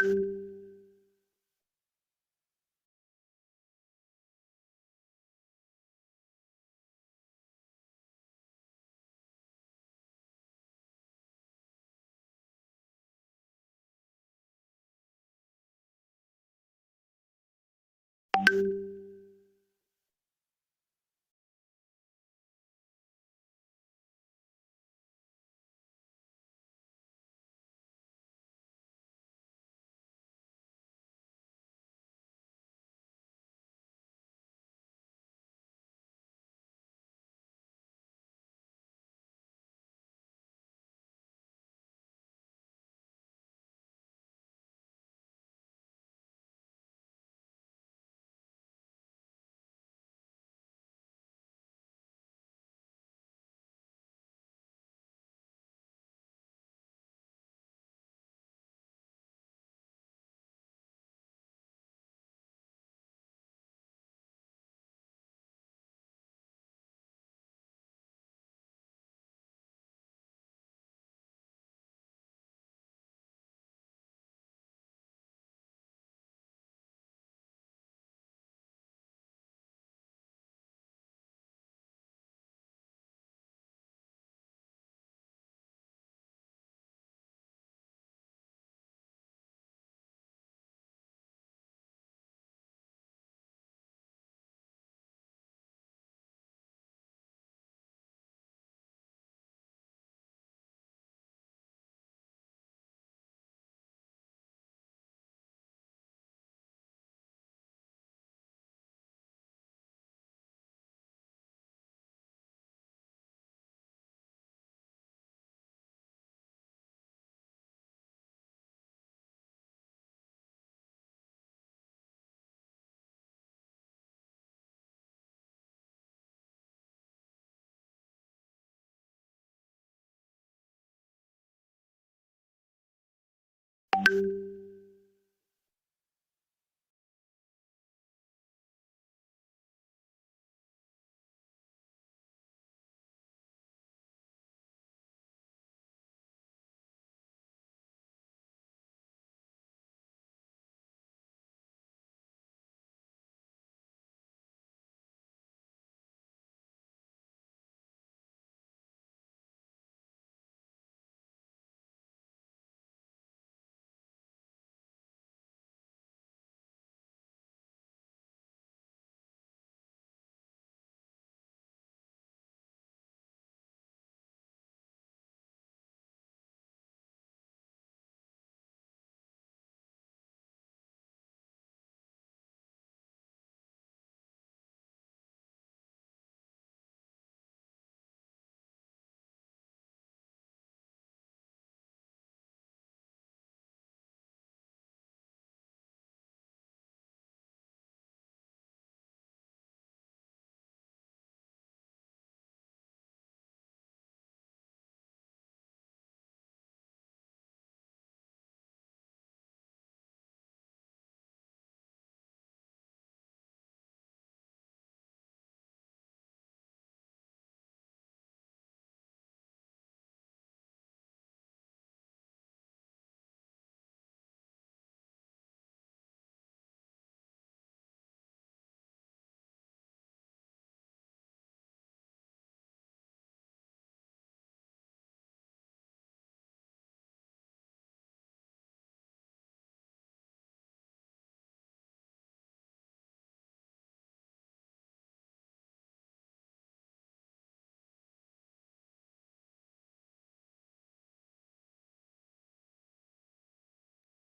Good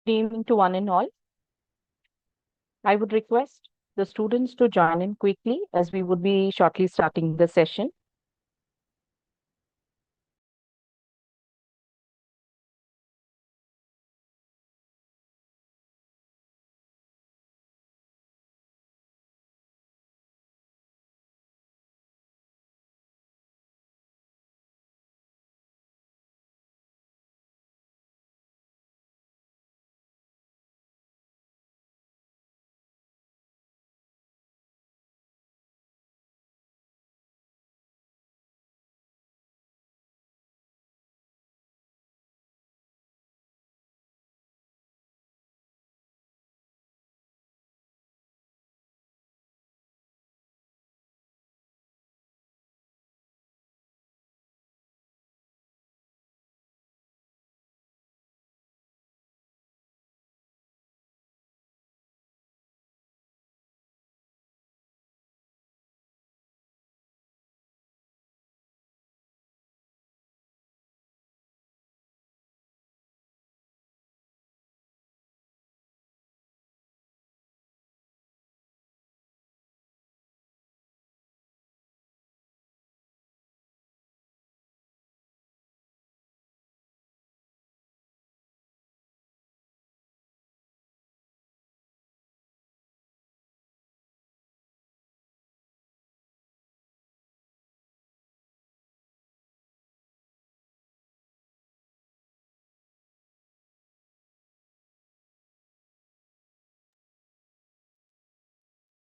evening to one and all. I would request the students to join in quickly as we would be shortly starting the session.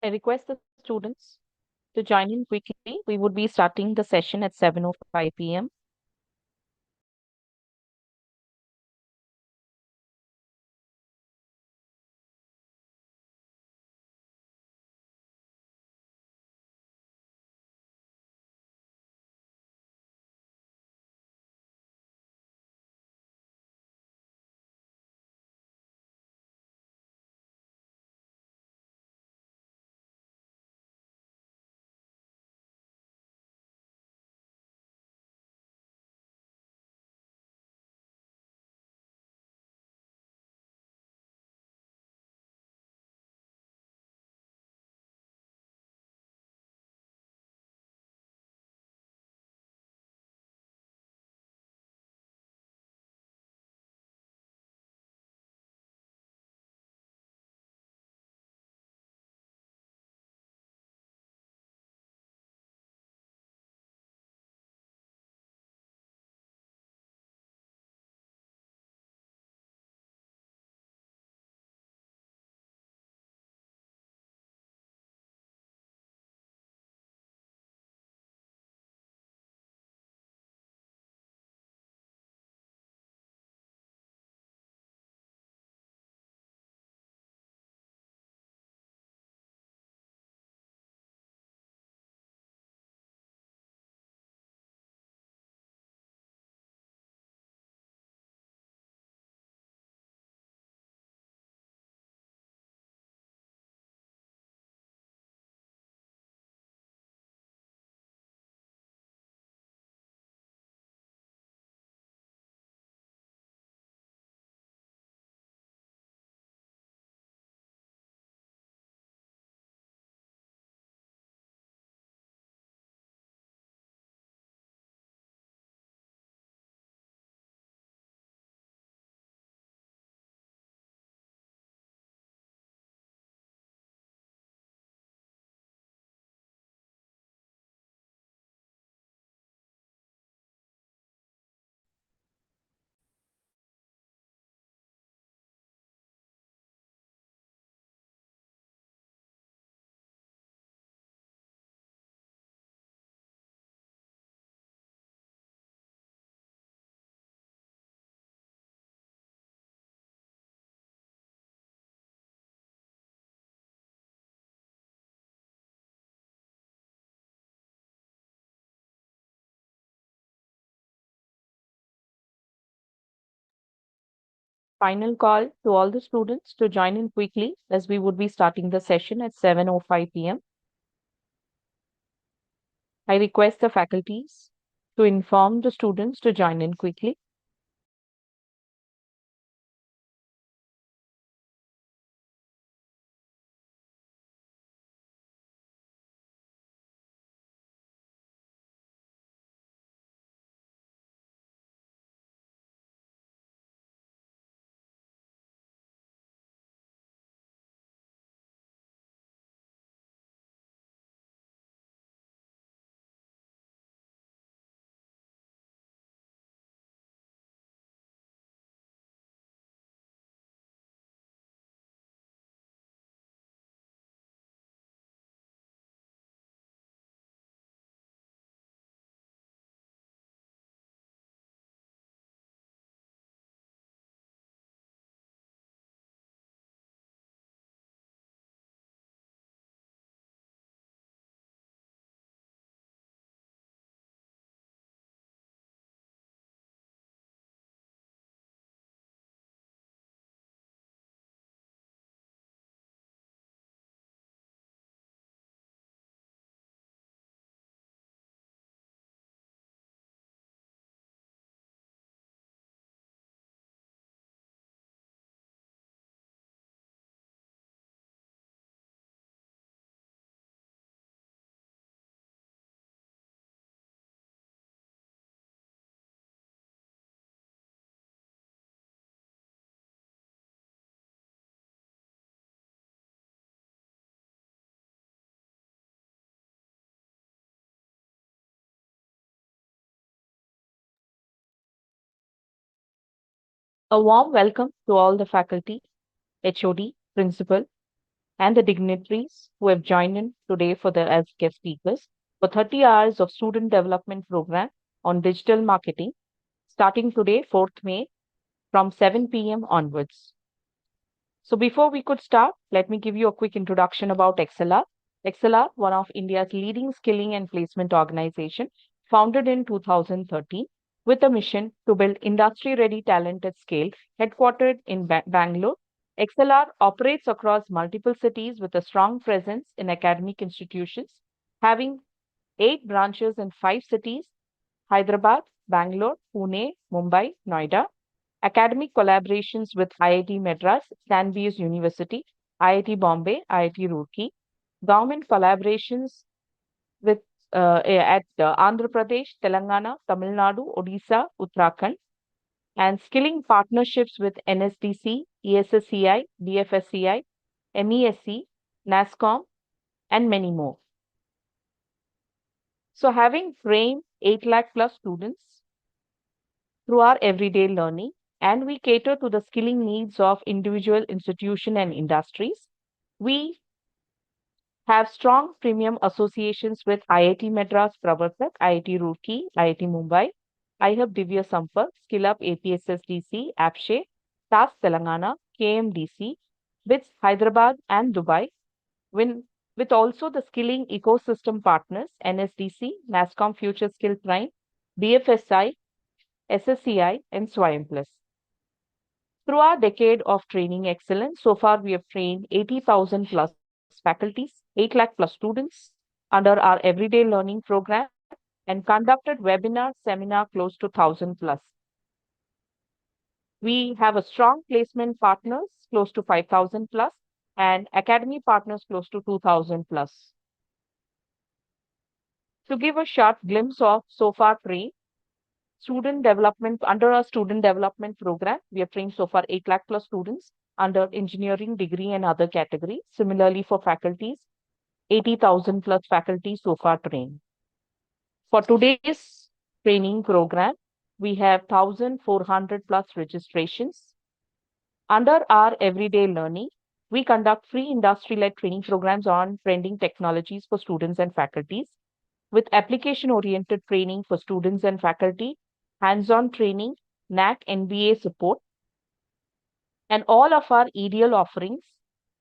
I request the students to join in quickly. We would be starting the session at 7:05 p.m. Final call to all the students to join in quickly as we would be starting the session at 7:05 p.m. I request the faculties to inform the students to join in quickly. A warm welcome to all the faculty, HOD, principal, and the dignitaries who have joined in today as guest speakers for 30 hours of student development program on digital marketing starting today, 4th May, from 7 p.m. onwards. So before we could start, let me give you a quick introduction about XLR. XLR, one of India's leading skilling and placement organization, founded in 2013 with a mission to build industry-ready talent at scale, headquartered in Bangalore. XLR operates across multiple cities with a strong presence in academic institutions, having 8 branches in 5 cities: Hyderabad, Bangalore, Pune, Mumbai, Noida. Academic collaborations with IIT Madras, Stanford University, IIT Bombay, IIT Roorkee. Government collaborations with at Andhra Pradesh, Telangana, Tamil Nadu, Odisha, Uttarakhand, and skilling partnerships with NSDC, ESSCI, BFSCI, MESC, NASCOM, and many more. So having trained 8 lakh plus students through our everyday learning, and we cater to the skilling needs of individual institution and industries. We have strong premium associations with IIT Madras, Pravartak, IIT Roorkee, IIT Mumbai, IHub Divya Sampark, Skill Up APSSDC, APSHE, TAS Telangana, KMDC, with Hyderabad and Dubai, with also the skilling ecosystem partners, NSDC, NASCOM Future Skill Prime, BFSI, SSCI, and Swayam Plus. Through our decade of training excellence, so far we have trained 80,000 plus faculties, 8 lakh plus students under our everyday learning program, and conducted webinar, seminar close to 1,000 plus. We have a strong placement partners close to 5,000 plus and academy partners close to 2,000 plus. To give a short glimpse of so far trained, student development, under our student development program, we have trained so far 8 lakh plus students under engineering, degree, and other categories. Similarly, for faculties, 80,000 plus faculty so far trained. For today's training program, we have 1,400 plus registrations. Under our everyday learning, we conduct free industry-led training programs on trending technologies for students and faculties, with application-oriented training for students and faculty, hands-on training, NAC, NBA support, and all of our EDL offerings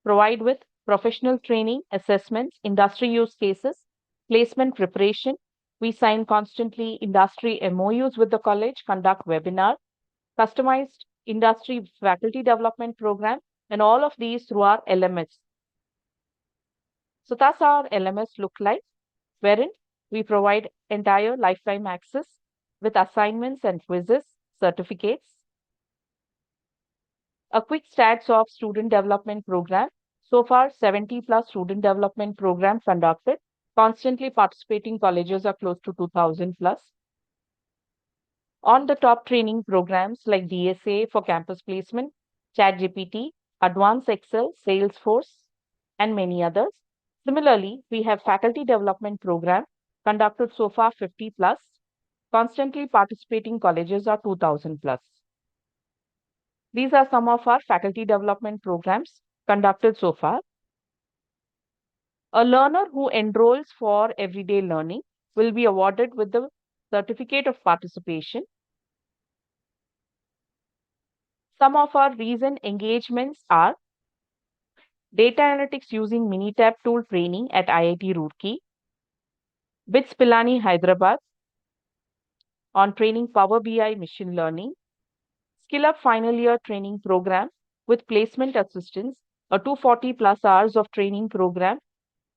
provide with professional training, assessments, industry use cases, placement preparation. We sign constantly industry MOUs with the college, conduct webinars, customized industry faculty development program, and all of these through our LMS. So that's our LMS look like, wherein we provide entire lifetime access with assignments and quizzes, certificates. A quick stats of student development program. So far, 70 plus student development programs conducted. Constantly participating colleges are close to 2,000 plus. On the top training programs like DSA for campus placement, ChatGPT, Advanced Excel, Salesforce, and many others. Similarly, we have faculty development program conducted so far 50 plus. Constantly participating colleges are 2,000 plus. These are some of our faculty development programs conducted so far. A learner who enrolls for everyday learning will be awarded with the certificate of participation. Some of our recent engagements are data analytics using Minitab tool training at IIT Roorkee, BITS Pilani, Hyderabad, on training Power BI machine learning, Skill Up final year training program with placement assistance, a 240 plus hours of training program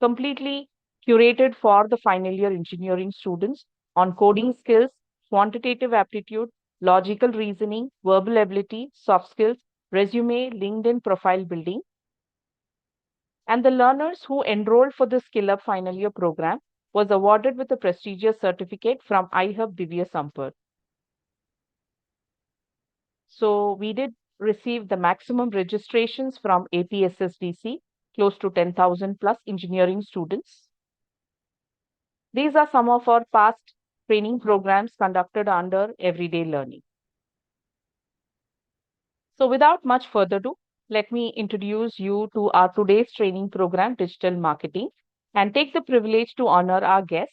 completely curated for the final year engineering students on coding skills, quantitative aptitude, logical reasoning, verbal ability, soft skills, resume, LinkedIn profile building. And the learners who enrolled for the Skill Up final year program was awarded with a prestigious certificate from iHub Divya Sampark. So we did receive the maximum registrations from APSSDC, close to 10,000 plus engineering students. These are some of our past training programs conducted under everyday learning. So without much further ado, let me introduce you to our today's training program, Digital Marketing, and take the privilege to honor our guests.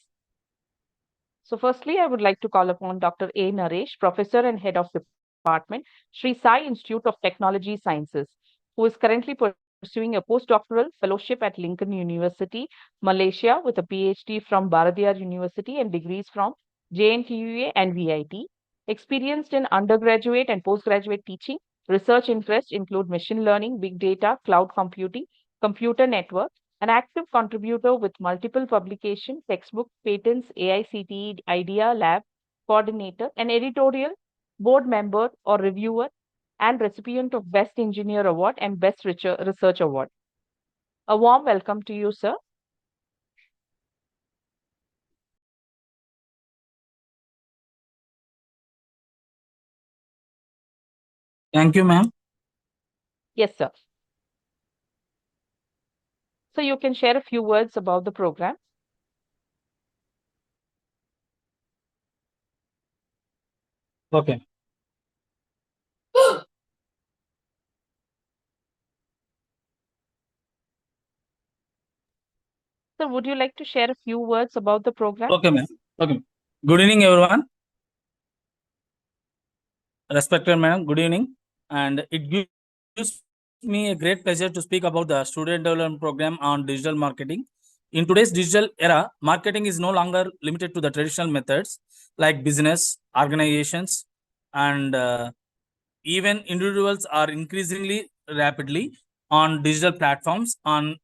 So firstly, I would like to call upon Dr. A. Naresh, Professor and Head of Department, Sri Sai Institute of Technology Sciences, who is currently pursuing a postdoctoral fellowship at Lincoln University, Malaysia, with a PhD from Bharatiyar University and degrees from JNTUA and VIT. Experienced in undergraduate and postgraduate teaching, research interests include machine learning, big data, cloud computing, computer network, an active contributor with multiple publications, textbook, patents, AICTE, IDEA Lab, coordinator, an editorial, board member or reviewer, and recipient of Best Engineer Award and Best Research Award. A warm welcome to you, sir. Thank you, ma'am. Yes, sir. So you can share a few words about the program. Okay. So would you like to share a few words about the program? Okay, ma'am. Okay. Good evening, everyone. Respected ma'am, good evening. And it gives me a great pleasure to speak about the student development program on digital marketing. In today's digital era, marketing is no longer limited to the traditional methods like business, organizations, and even individuals are increasingly rapidly on digital platforms on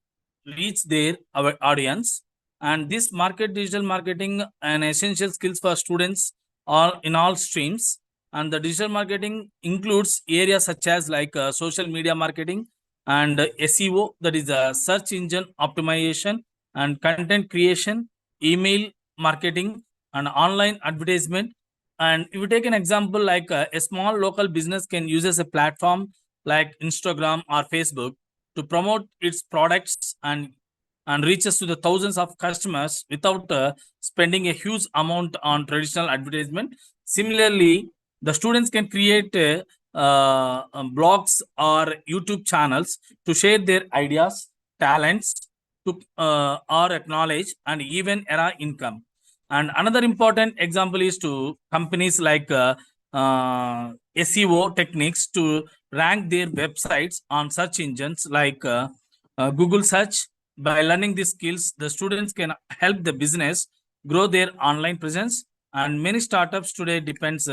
reach their our audience, and this market digital marketing an essential skills for students all in all streams. And the digital marketing includes areas such as like social media marketing and SEO, that is search engine optimization, and content creation, email marketing, and online advertisement. And if you take an example like a small local business can use as a platform like Instagram or Facebook to promote its products and reaches to the thousands of customers without spending a huge amount on traditional advertisement. Similarly, the students can create blogs or YouTube channels to share their ideas, talents, to or acknowledge and even era income. And another important example is to companies like SEO techniques to rank their websites on search engines like Google search. By learning these skills, the students can help the business grow their online presence. And many startups today depends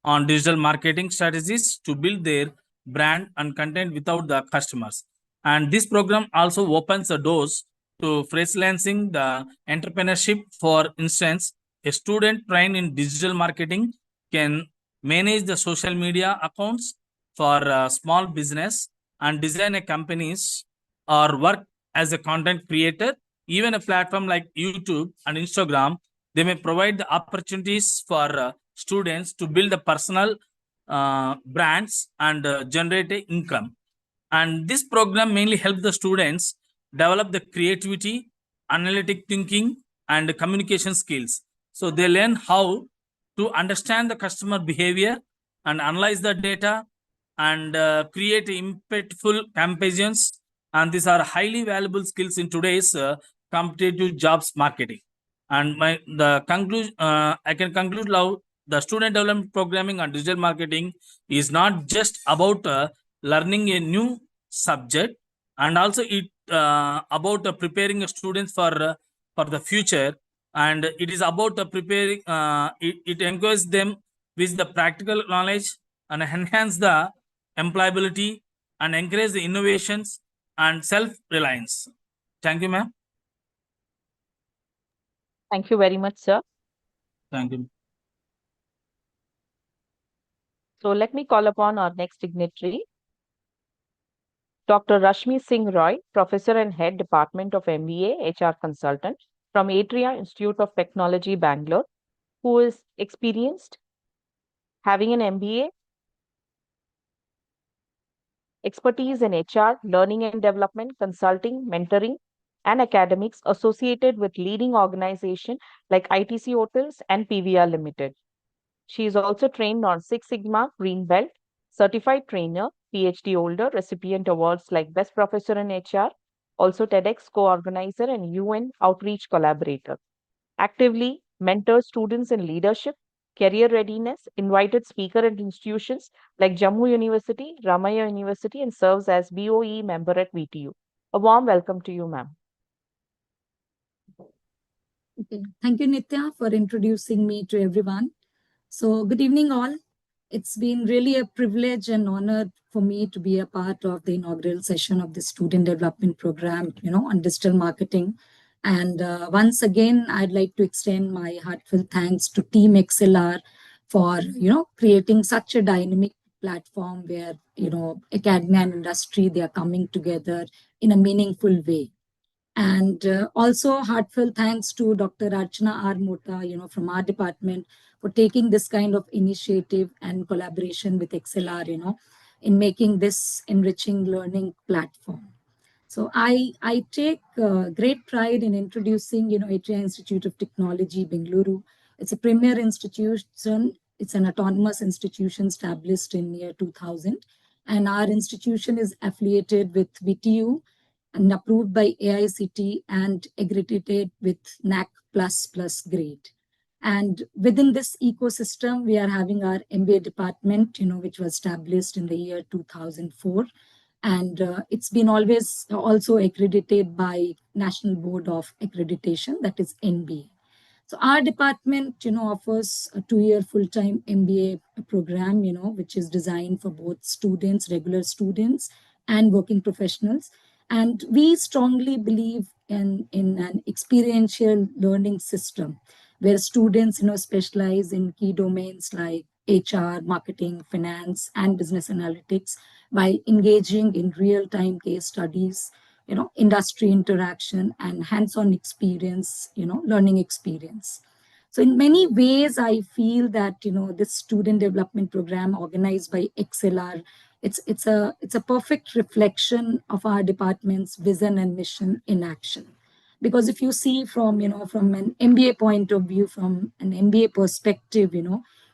on digital marketing strategies to build their brand and content without the customers. And this program also opens the doors to freelancing the entrepreneurship. For instance, a student trained in digital marketing can manage the social media accounts for small business and design a companies or work as a content creator. Even a platform like YouTube and Instagram, they may provide the opportunities for students to build a personal brands and generate a income. And this program mainly helps the students develop the creativity, analytic thinking, and communication skills. So they learn how to understand the customer behavior and analyze the data and create impactful campaigns. And these are highly valuable skills in today's competitive jobs marketing. And the conclusion, I can conclude now, the student development programming and digital marketing is not just about learning a new subject, and also it about preparing students for the future. And it is about preparing it encourages them with the practical knowledge and enhance the employability and encourage the innovations and self-reliance. Thank you, ma'am. Thank you very much, sir. Thank you. So let me call upon our next dignitary, Dr. Rashmi Singh Roy, Professor and Head Department of MBA HR Consultant from Atria Institute of Technology, Bangalore, who is experienced having an MBA, expertise in HR, learning and development, consulting, mentoring, and academics associated with leading organizations like ITC Hotels and PVR Limited. She is also trained on Six Sigma Green Belt, certified trainer, PhD holder, recipient awards like Best Professor in HR, also TEDx co-organizer and UN outreach collaborator. Actively mentors students in leadership, career readiness, invited speaker at institutions like Jammu University, Ramaya University, and serves as BOE member at VTU. A warm welcome to you, ma'am. Okay. Thank you, Nitya, for introducing me to everyone. So, good evening, all. It's been really a privilege and honor for me to be a part of the inaugural session of the Student Development Program, on digital marketing. And once again, I'd like to extend my heartfelt thanks to Team XLR for, creating such a dynamic platform where, academia and industry, they are coming together in a meaningful way. And also heartfelt thanks to Dr. Archana R. Mota, from our department for taking this kind of initiative and collaboration with XLR, in making this enriching learning platform. So I take great pride in introducing, HI Institute of Technology, Bengaluru. It's a premier institution. It's an autonomous institution established in year 2000. And our institution is affiliated with VTU and approved by AICT and accredited with NAC++ grade. And within this ecosystem, we are having our MBA department, which was established in the year 2004. And it's been always also accredited by National Board of Accreditation, that is NBA. So our department, offers a 2-year full-time MBA program, which is designed for both students, regular students, and working professionals. And we strongly believe in an experiential learning system where students, specialize in key domains like HR, marketing, finance, and business analytics by engaging in real-time case studies, industry interaction and hands-on experience, learning experience. So in many ways, I feel that, this student development program organized by XLR, it's a perfect reflection of our department's vision and mission in action. Because if you see from, from an MBA point of view, from an MBA perspective,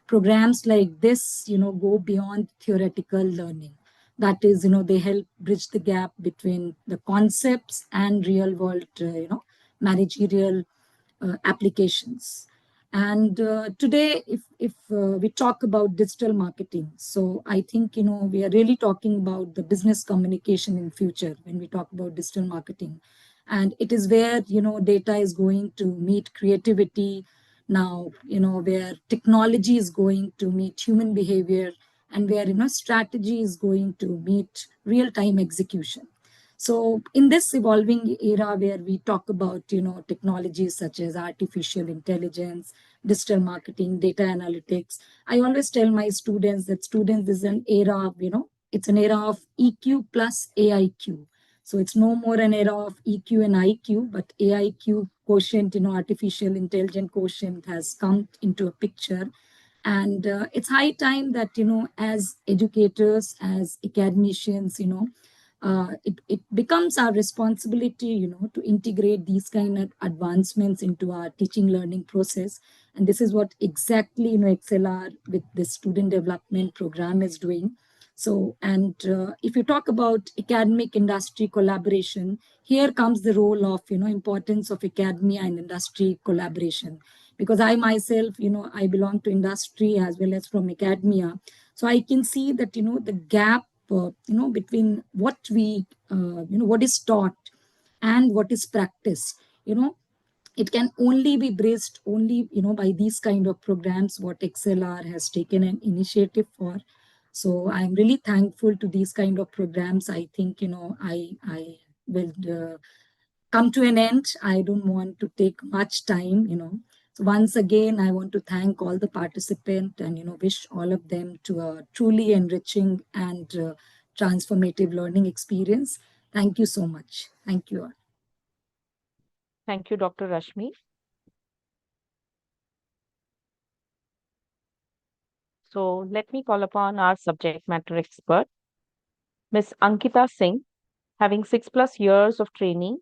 programs like this, go beyond theoretical learning. That is, they help bridge the gap between the concepts and real world, managerial applications. And today, if we talk about digital marketing, so I think, we are really talking about the business communication in future when we talk about digital marketing. And it is where, data is going to meet creativity now, where technology is going to meet human behavior and where, strategy is going to meet real-time execution. So in this evolving era where we talk about, technologies such as artificial intelligence, digital marketing, data analytics, I always tell my students that students is an era of, it's an era of EQ plus AIQ. So it's no more an era of EQ and IQ, but AIQ quotient, artificial intelligence quotient has come into a picture. And it's high time that, as educators, as academicians, it becomes our responsibility, to integrate these kind of advancements into our teaching learning process. And this is what exactly, XLR with the student development program is doing. So, and if you talk about academic industry collaboration, here comes the role of, importance of academia and industry collaboration. Because I myself, I belong to industry as well as from academia. So I can see that, the gap between what we, what is taught and what is practiced, it can only be bridged only, by these kind of programs, what XLR has taken an initiative for. So I'm really thankful to these kind of programs. I think, I will come to an end. I don't want to take much time, So once again, I want to thank all the participants and, wish all of them to a truly enriching and transformative learning experience. Thank you so much. Thank you all. Thank you, Dr. Rashmi. So let me call upon our subject matter expert, Ms. Ankita Singh, having 6+ years of training,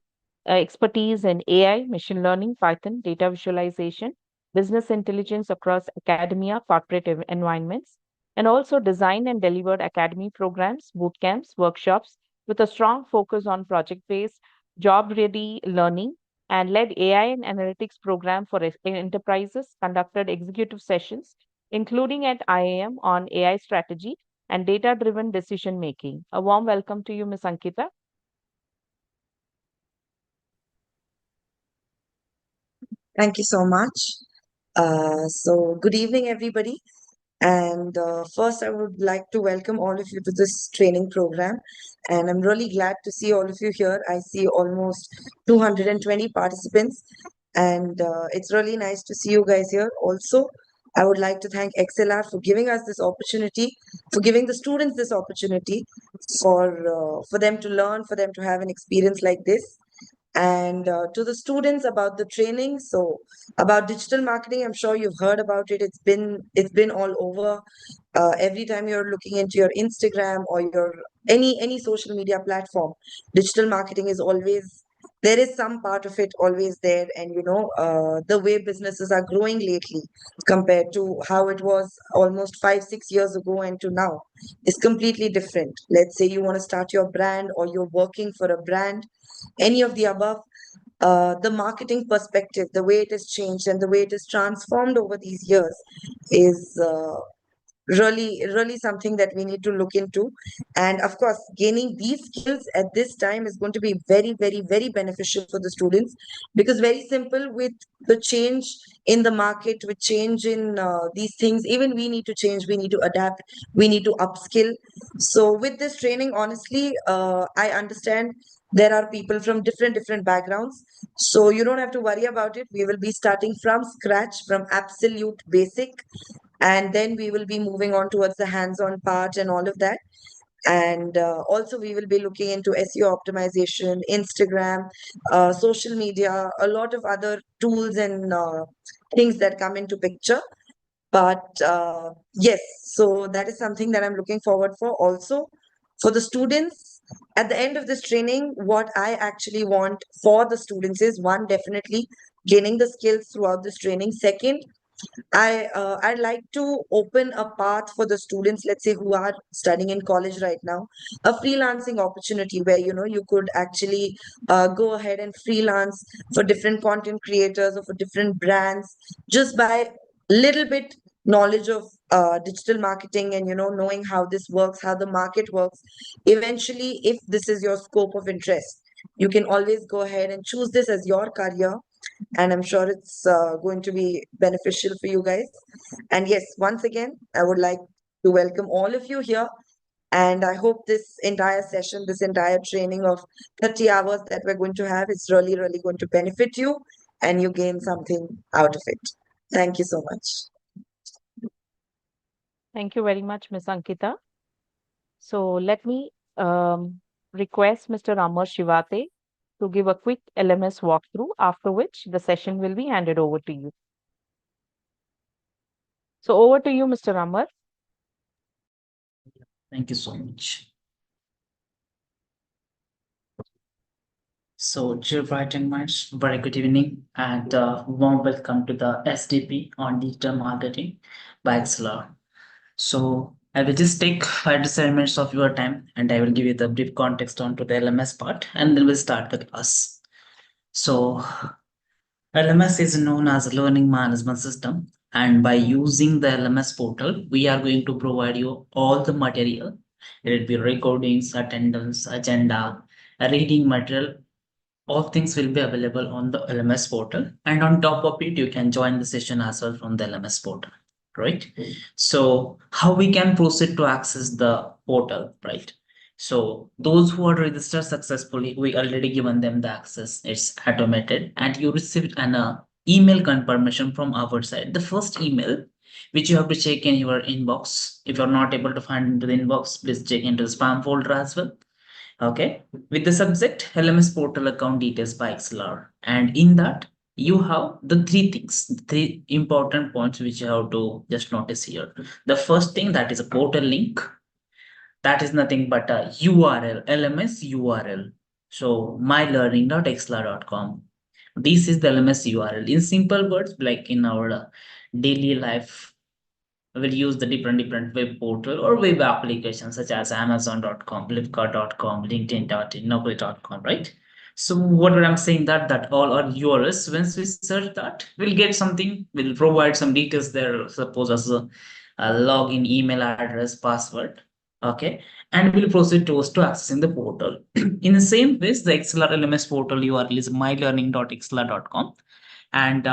expertise in AI, machine learning, Python, data visualization, business intelligence across academia, corporate environments. and also designed and delivered academy programs, boot camps, workshops with a strong focus on project-based, job-ready learning, and led AI and analytics program for enterprises, conducted executive sessions, including at IIM on AI strategy and data-driven decision making. A warm welcome to you, Ms. Ankita. Thank you so much. So, good evening, everybody. And first, I would like to welcome all of you to this training program. And I'm really glad to see all of you here. I see almost 220 participants, and it's really nice to see you guys here. Also, I would like to thank XLR for giving us this opportunity, for giving the students this opportunity for them to learn, for them to have an experience like this. And to the students about the training, so about digital marketing, I'm sure you've heard about it. It's been all over. Every time you're looking into your Instagram or your any social media platform, digital marketing is always there, is some part of it always there. And the way businesses are growing lately compared to how it was almost 5-6 years ago and to now is completely different. Let's say you want to start your brand or you're working for a brand, any of the above. The marketing perspective, the way it has changed and the way it is transformed over these years is really something that we need to look into. And of course, gaining these skills at this time is going to be very beneficial for the students, because very simple, with the change in the market, with change in these things, even we need to change, we need to adapt, we need to upskill. So with this training, honestly, I understand there are people from different backgrounds, so you don't have to worry about it. We will be starting from scratch, from absolute basic, and then we will be moving on towards the hands-on part and all of that. And also we will be looking into SEO optimization, Instagram, social media, a lot of other tools and things that come into picture. But yes, so that is something that I'm looking forward for. Also, for the students, at the end of this training, what I actually want for the students is, one, definitely gaining the skills throughout this training. Second, I'd like to open a path for the students, let's say, who are studying in college right now, a freelancing opportunity where you could actually go ahead and freelance for different content creators or for different brands, just by little bit knowledge of digital marketing, and knowing how this works, how the market works. Eventually, if this is your scope of interest, you can always go ahead and choose this as your career, and I'm sure it's going to be beneficial for you guys. And yes, once again, I would like to welcome all of you here. And I hope this entire session, this entire training of 30 hours that we're going to have is really going to benefit you, and you gain something out of it. Thank you so much. Thank you very much, Ms. Ankita. So let me request Mr. Amar Shivate to give a quick LMS walkthrough, after which the session will be handed over to you. So over to you, Mr. Amar. Thank you so much. So, dear bright and minds, very good evening and warm welcome to the SDP on digital marketing by XLR. So, I will just take 5 to 7 minutes of your time and I will give you the brief context onto the LMS part, and then we'll start the class. So, LMS is known as a learning management system, and by using the LMS portal, we are going to provide you all the material. It will be recordings, attendance, agenda, reading material. All things will be available on the LMS portal, and on top of it, you can join the session as well from the LMS portal, right? So, how we can proceed to access the portal, right? So those who are registered successfully, we already given them the access. It's automated, and you received an email confirmation from our side. The first email which you have to check in your inbox. If you're not able to find into the inbox, please check into the spam folder as well. Okay, with the subject LMS portal account details by XLR, and in that you have the three things, three important points which you have to just notice here. The first thing, that is a portal link. That is nothing but a URL, LMS URL. So mylearning.xlar.com. This is the LMS URL. In simple words, like in our daily life, will use the different web portal or web applications such as Amazon.com, Flipkart.com, LinkedIn.in, Naukri.com, right? So what I'm saying that all are yours. Once we search that, we'll get something. We'll provide some details there. Suppose as a login, email address, password. Okay, and we'll proceed to accessing the portal. In the same way, the XLR LMS portal URL is mylearning.xlr.com, and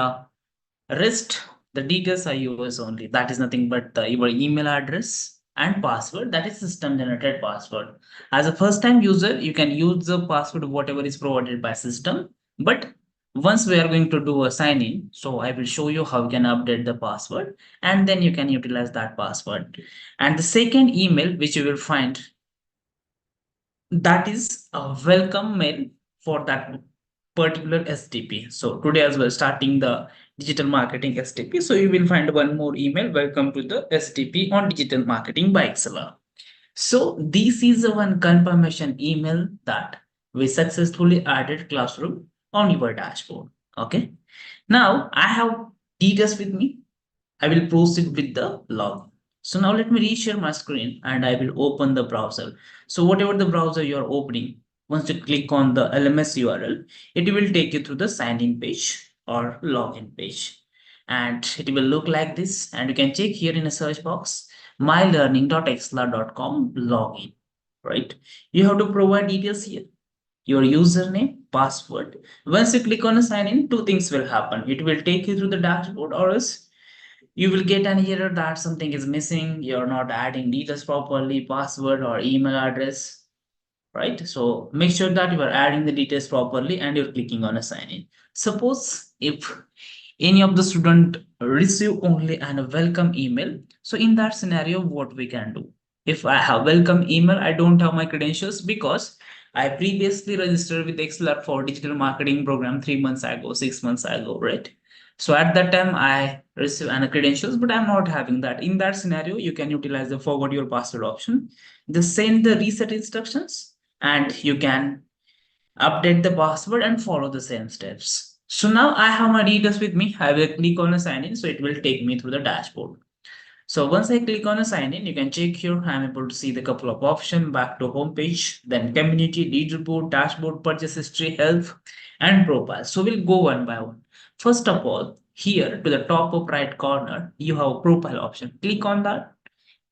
rest the details are yours only. That is nothing but your email address and password. That is system generated password. As a first time user, you can use the password whatever is provided by system. But once we are going to do a sign in, so I will show you how you can update the password, and then you can utilize that password. And the second email which you will find, that is a welcome mail for that particular SDP. So today as well starting the digital marketing SDP. So you will find one more email, welcome to the SDP on digital marketing by XLR. So this is the one confirmation email that we successfully added Classroom on your dashboard. Okay. Now I have details with me. I will proceed with the login. So now let me reshare my screen and I will open the browser. So whatever the browser you are opening, once you click on the LMS URL, it will take you to the sign in page or login page. And it will look like this. And you can check here in a search box, mylearning.xlr.com login, right? You have to provide details here, your username, password. Once you click on a sign in, two things will happen. It will take you through the dashboard, or else you will get an error that something is missing, you're not adding details properly, password or email address, right? So make sure that you are adding the details properly and you're clicking on a sign in. Suppose if any of the student receive only an welcome email, so in that scenario what we can do, if I have welcome email, I don't have my credentials because I previously registered with XLR for digital marketing program 3 months ago, 6 months ago, right? So at that time I receive an credentials, but I'm not having that. In that scenario, you can utilize the forward your password option, just send the reset instructions, and you can update the password and follow the same steps. So now I have my details with me. I will click on a sign in, so it will take me through the dashboard. So once I click on a sign in, you can check here. I'm able to see the couple of options, back to home page, then community, leaderboard, dashboard, purchase history, health, and profile. So we'll go one by one. First of all, here to the top of right corner, you have a profile option. Click on that,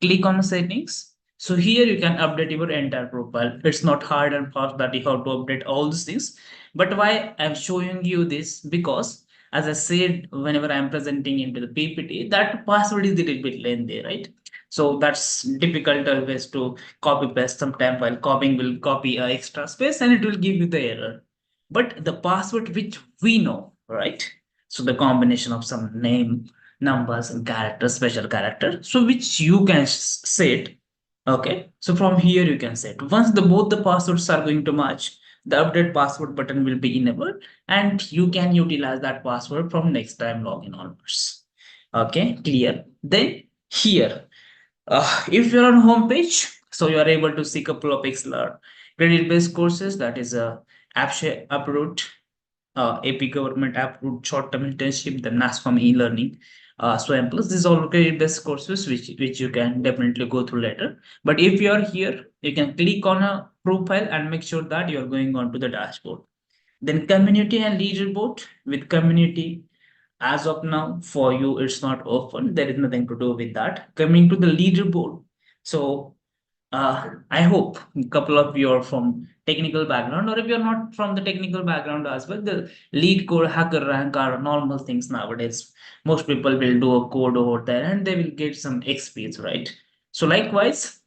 click on the settings. So here you can update your entire profile. It's not hard and fast that you have to update all these things. But why I'm showing you this, because as I said, whenever I'm presenting into the PPT, that password is a little bit lengthy, right? So that's difficult always to copy paste. Sometimes while copying will copy extra space and it will give you the error. But the password which we know, right? So the combination of some name, numbers, and characters, special character, so which you can set. Okay, so from here you can set. Once the both the passwords are going to match, the update password button will be enabled, and you can utilize that password from next time login onwards. Okay, clear. Then here, if you're on home page, so you are able to see a couple of XLR credit-based courses, that is a approved AP government approved short-term internship, the NASFAM e-learning, SWAM plus. These are credit-based courses which you can definitely go through later. But if you are here, you can click on a profile and make sure that you are going on to the dashboard. Then community and leaderboard. With community, as of now, for you, it's not open. There is nothing to do with that. Coming to the leaderboard. So I hope a couple of you are from technical background, or if you're not from the technical background as well, the lead code, hacker rank are normal things nowadays. Most people will do a code over there and they will get some XPs, right? So likewise,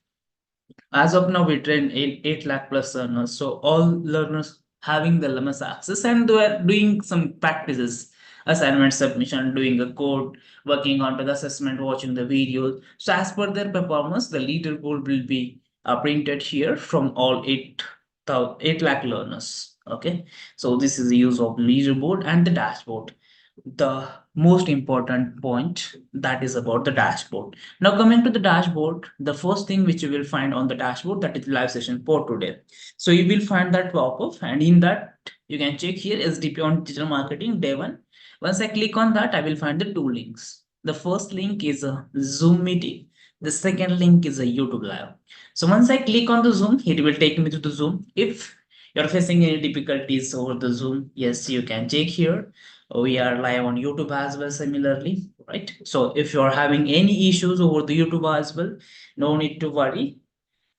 as of now, we train 8 lakh plus learners. So all learners having the LMS access, and they are doing some practices, assignment submission, doing a code, working on the assessment, watching the videos. So as per their performance, the leaderboard will be printed here from all 8 lakh learners. Okay, so this is the use of leaderboard and the dashboard. The most important point, that is about the dashboard. Now coming to the dashboard, the first thing which you will find on the dashboard, that is live session for today. So you will find that pop-up, and in that you can check here SDP on digital marketing day 1. Once I click on that, I will find the two links. The first link is a Zoom meeting. The second link is a YouTube live. So once I click on the Zoom, it will take me to the Zoom. If you're facing any difficulties over the Zoom, yes, you can check here. We are live on YouTube as well, similarly, right? So if you're having any issues over the YouTube as well, no need to worry.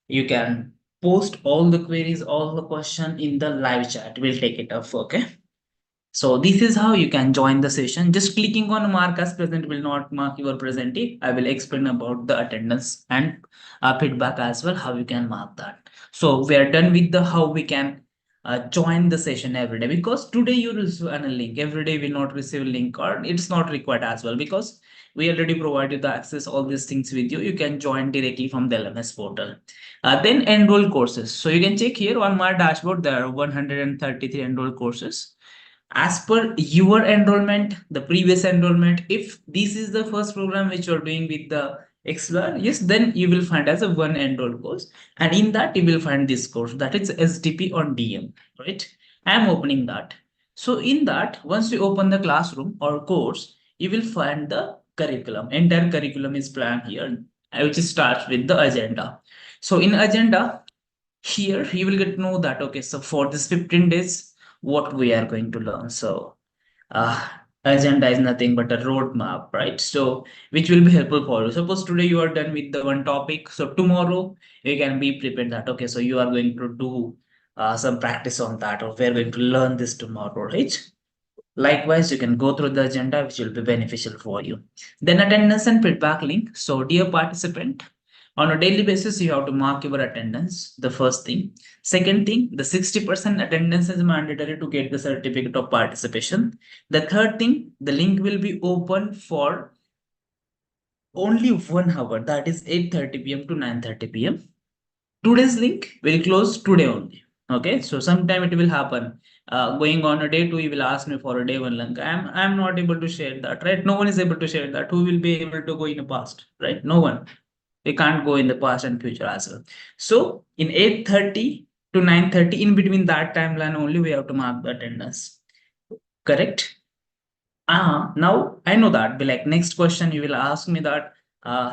You can post all the queries, all the question in the live chat. We'll take it up, okay? So this is how you can join the session. Just clicking on mark as present will not mark your presentee. I will explain about the attendance and feedback as well, how you can mark that. So we are done with the how we can join the session every day, because today you receive a link. Every day will not receive a link, or it's not required as well, because we already provided the access all these things with you. You can join directly from the LMS portal. Then enroll courses. So you can check here on my dashboard, there are 133 enrolled courses as per your enrollment, the previous enrollment. If this is the first program which you're doing with the Explore, yes, then you will find as a one enrolled course, and in that you will find this course, that is SDP on DM, right? I am opening that. So in that, once you open the classroom or course, you will find the curriculum. Entire curriculum is planned here, which starts with the agenda. So in agenda, here you will get to know that, okay, so for this 15 days, what we are going to learn. So uh, agenda is nothing but a roadmap, right? So which will be helpful for you. Suppose today you are done with the one topic, so tomorrow you can be prepared that, okay, so you are going to do some practice on that, or we're going to learn this tomorrow, right? Likewise, you can go through the agenda, which will be beneficial for you. Then attendance and feedback link. So dear participant, on a daily basis, you have to mark your attendance, the first thing. Second thing, the 60% attendance is mandatory to get the certificate of participation. The third thing, the link will be open for only 1 hour, that is 8:30 p.m. to 9:30 p.m. Today's link will close today only. Okay, so sometime it will happen. Going on a day two, you will ask me for a day one link. I'm not able to share that, right? No one is able to share that. Who will be able to go in the past, right? No one. We can't go in the past and future as well. So in 8:30 to 9:30, in between that timeline only, we have to mark the attendance. Correct? Now I know that. Be like, next question you will ask me that,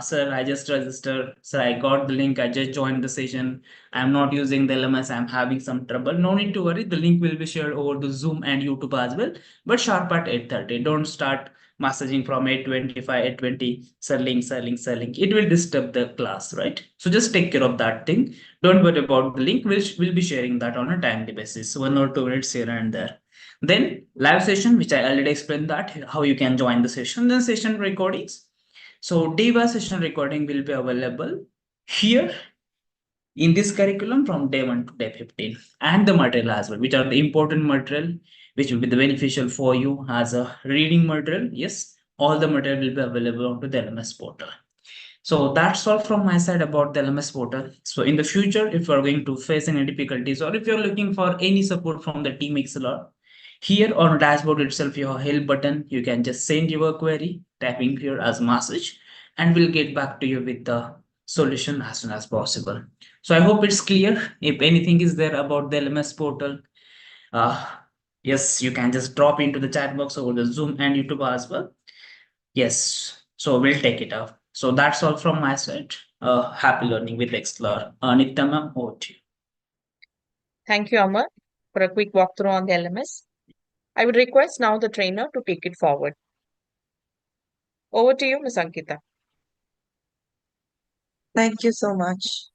sir, I just registered, sir, I got the link, I just joined the session, I'm not using the LMS, I'm having some trouble. No need to worry, the link will be shared over the Zoom and YouTube as well, but sharp at 8:30. Don't start messaging from 8:25, 8:20, sir, link, sir, link, sir, link. It will disturb the class, right? So just take care of that thing. Don't worry about the link, which will be sharing that on a timely basis, 1 or 2 minutes here and there. Then live session, which I already explained that, how you can join the session. Then session recordings. So day-by session recording will be available here in this curriculum from day 1 to day 15, and the material as well, which are the important material, which will be the beneficial for you as a reading material. Yes, all the material will be available onto the LMS portal. So that's all from my side about the LMS portal. So in the future, if you are going to face any difficulties, or if you're looking for any support from the team XLR, here on dashboard itself, you have help button. You can just send your query, typing here as message, and we'll get back to you with the solution as soon as possible. So I hope it's clear. If anything is there about the LMS portal, uh, yes, you can just drop into the chat box over the Zoom and YouTube as well. Yes, so we'll take it up. So that's all from my side. Happy learning with Explore. Nitya ma'am, over to you. Thank you, Amar, for a quick walkthrough on the LMS. I would request now the trainer to take it forward. Over to you, Ms. Ankita. Thank you so much.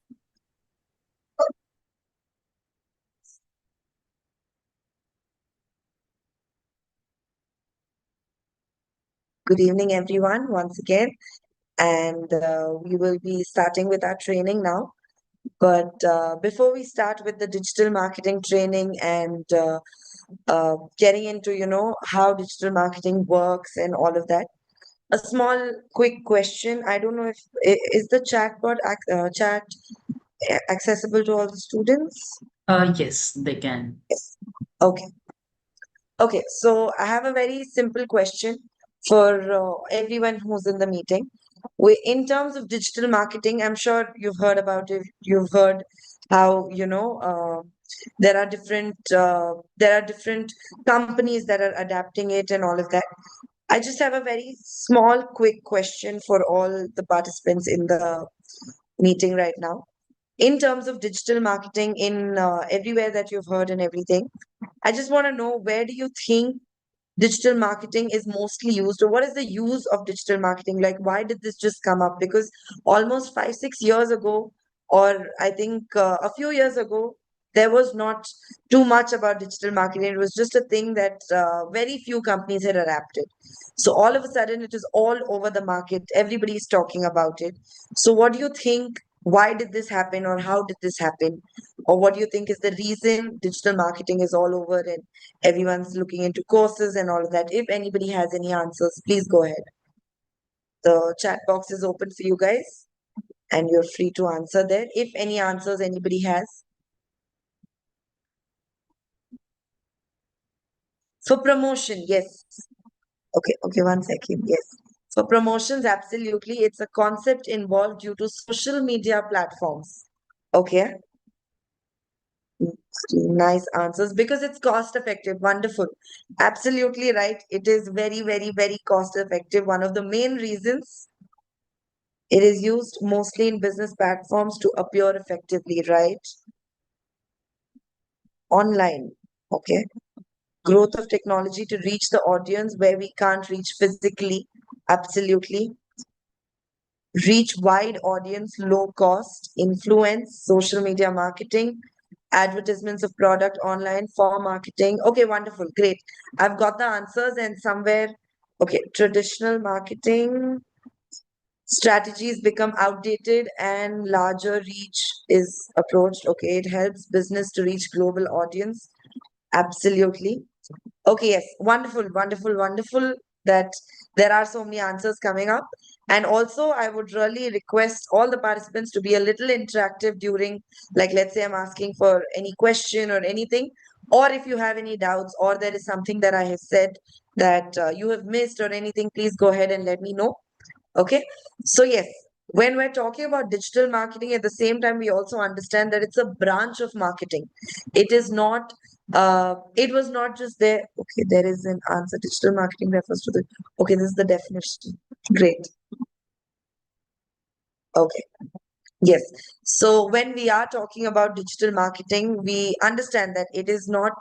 Good evening, everyone, once again. And we will be starting with our training now. But before we start with the digital marketing training and getting into, how digital marketing works and all of that, a small, quick question. I don't know if is the chat accessible to all the students? Yes, they can. Yes. Okay. Okay, so I have a very simple question for everyone who's in the meeting. In terms of digital marketing, I'm sure you've heard about it. You've heard how, there are different companies that are adapting it and all of that. I just have a very small, quick question for all the participants in the meeting right now. In terms of digital marketing in everywhere that you've heard and everything, I just want to know, where do you think digital marketing is mostly used, or what is the use of digital marketing? Like, why did this just come up? Because almost 5 6 years ago, or I think a few years ago, there was not too much about digital marketing. It was just a thing that very few companies had adapted. So all of a sudden it is all over the market, everybody is talking about it. So what do you think, why did this happen, or how did this happen, or what do you think is the reason digital marketing is all over and everyone's looking into courses and all of that? If anybody has any answers, please go ahead. The chat box is open for you guys and you're free to answer there. If any answers anybody has. For promotion, yes. Okay, one second. Yes. For promotions, absolutely. It's a concept involved due to social media platforms. Okay. Nice answers, because it's cost effective. Wonderful. Absolutely right. It is very, very, very cost effective. One of the main reasons it is used mostly in business platforms to appear effectively, right? Online. Okay. Growth of technology to reach the audience where we can't reach physically. Absolutely. Reach wide audience, low cost, influence, social media marketing, advertisements of product online for marketing. Okay, wonderful, great. I've got the answers, and somewhere, okay, traditional marketing strategies become outdated and larger reach is approached. Okay, it helps business to reach global audience. Absolutely. Okay, yes, wonderful, wonderful, wonderful that there are so many answers coming up. And also, I would really request all the participants to be a little interactive during, like, let's say I'm asking for any question or anything, or if you have any doubts, or there is something that I have said that you have missed or anything, please go ahead and let me know. Okay. So, yes, when we're talking about digital marketing, at the same time, we also understand that it's a branch of marketing. It is not, it was not just there. Okay, there is an answer. Digital marketing refers to the, okay, this is the definition. Great. Okay. Yes. So when we are talking about digital marketing, we understand that it is not,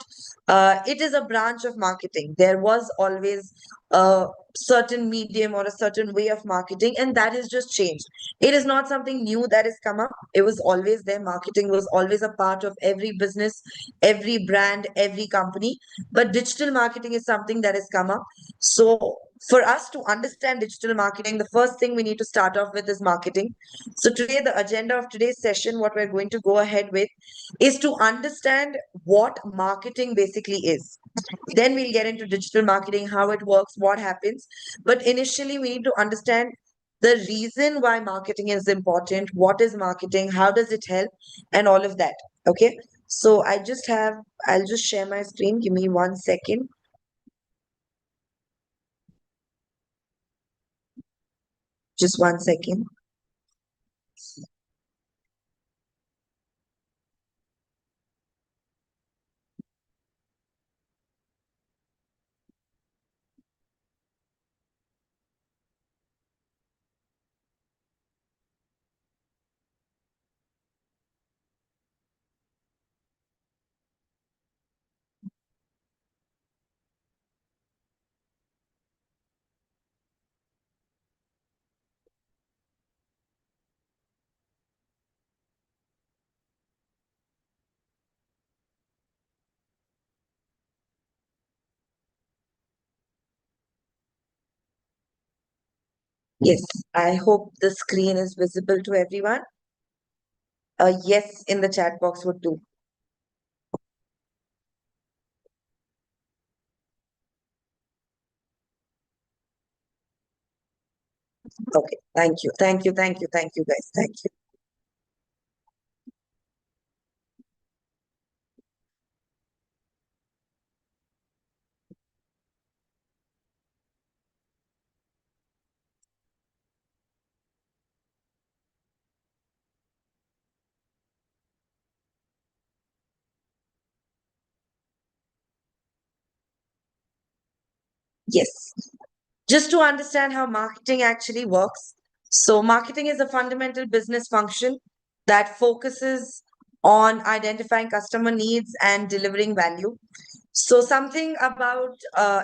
it is a branch of marketing. There was always a certain medium or a certain way of marketing, and that has just changed. It is not something new that has come up. It was always there. Marketing was always a part of every business, every brand, every company. But digital marketing is something that has come up. So for us to understand digital marketing, the first thing we need to start off with is marketing. So today, the agenda of today's session, what we're going to go ahead with is to understand what marketing basically is. Then we'll get into digital marketing, how it works, what happens. But initially, we need to understand the reason why marketing is important, what is marketing, how does it help, and all of that. Okay. So I'll just share my screen. Give me 1 second. Just 1 second. Yes, I hope the screen is visible to everyone. Yes, in the chat box would do. Okay, thank you, thank you, thank you, thank you, guys, thank you. Yes. Just to understand how marketing actually works. So, marketing is a fundamental business function that focuses on identifying customer needs and delivering value. So, something about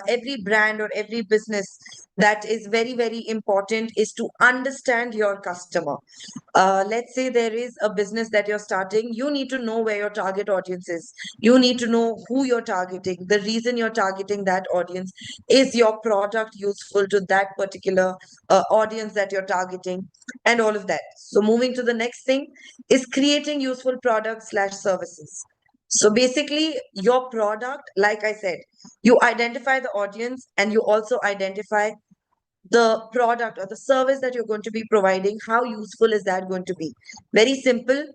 every brand or every business that is very, very important is to understand your customer. Let's say there is a business that you're starting, you need to know where your target audience is. You need to know who you're targeting, the reason you're targeting that audience. Is your product useful to that particular audience that you're targeting, and all of that. So, moving to the next thing is creating useful products slash services. So basically, your product, like I said, you identify the audience and you also identify the product or the service that you're going to be providing. How useful is that going to be? Very simple.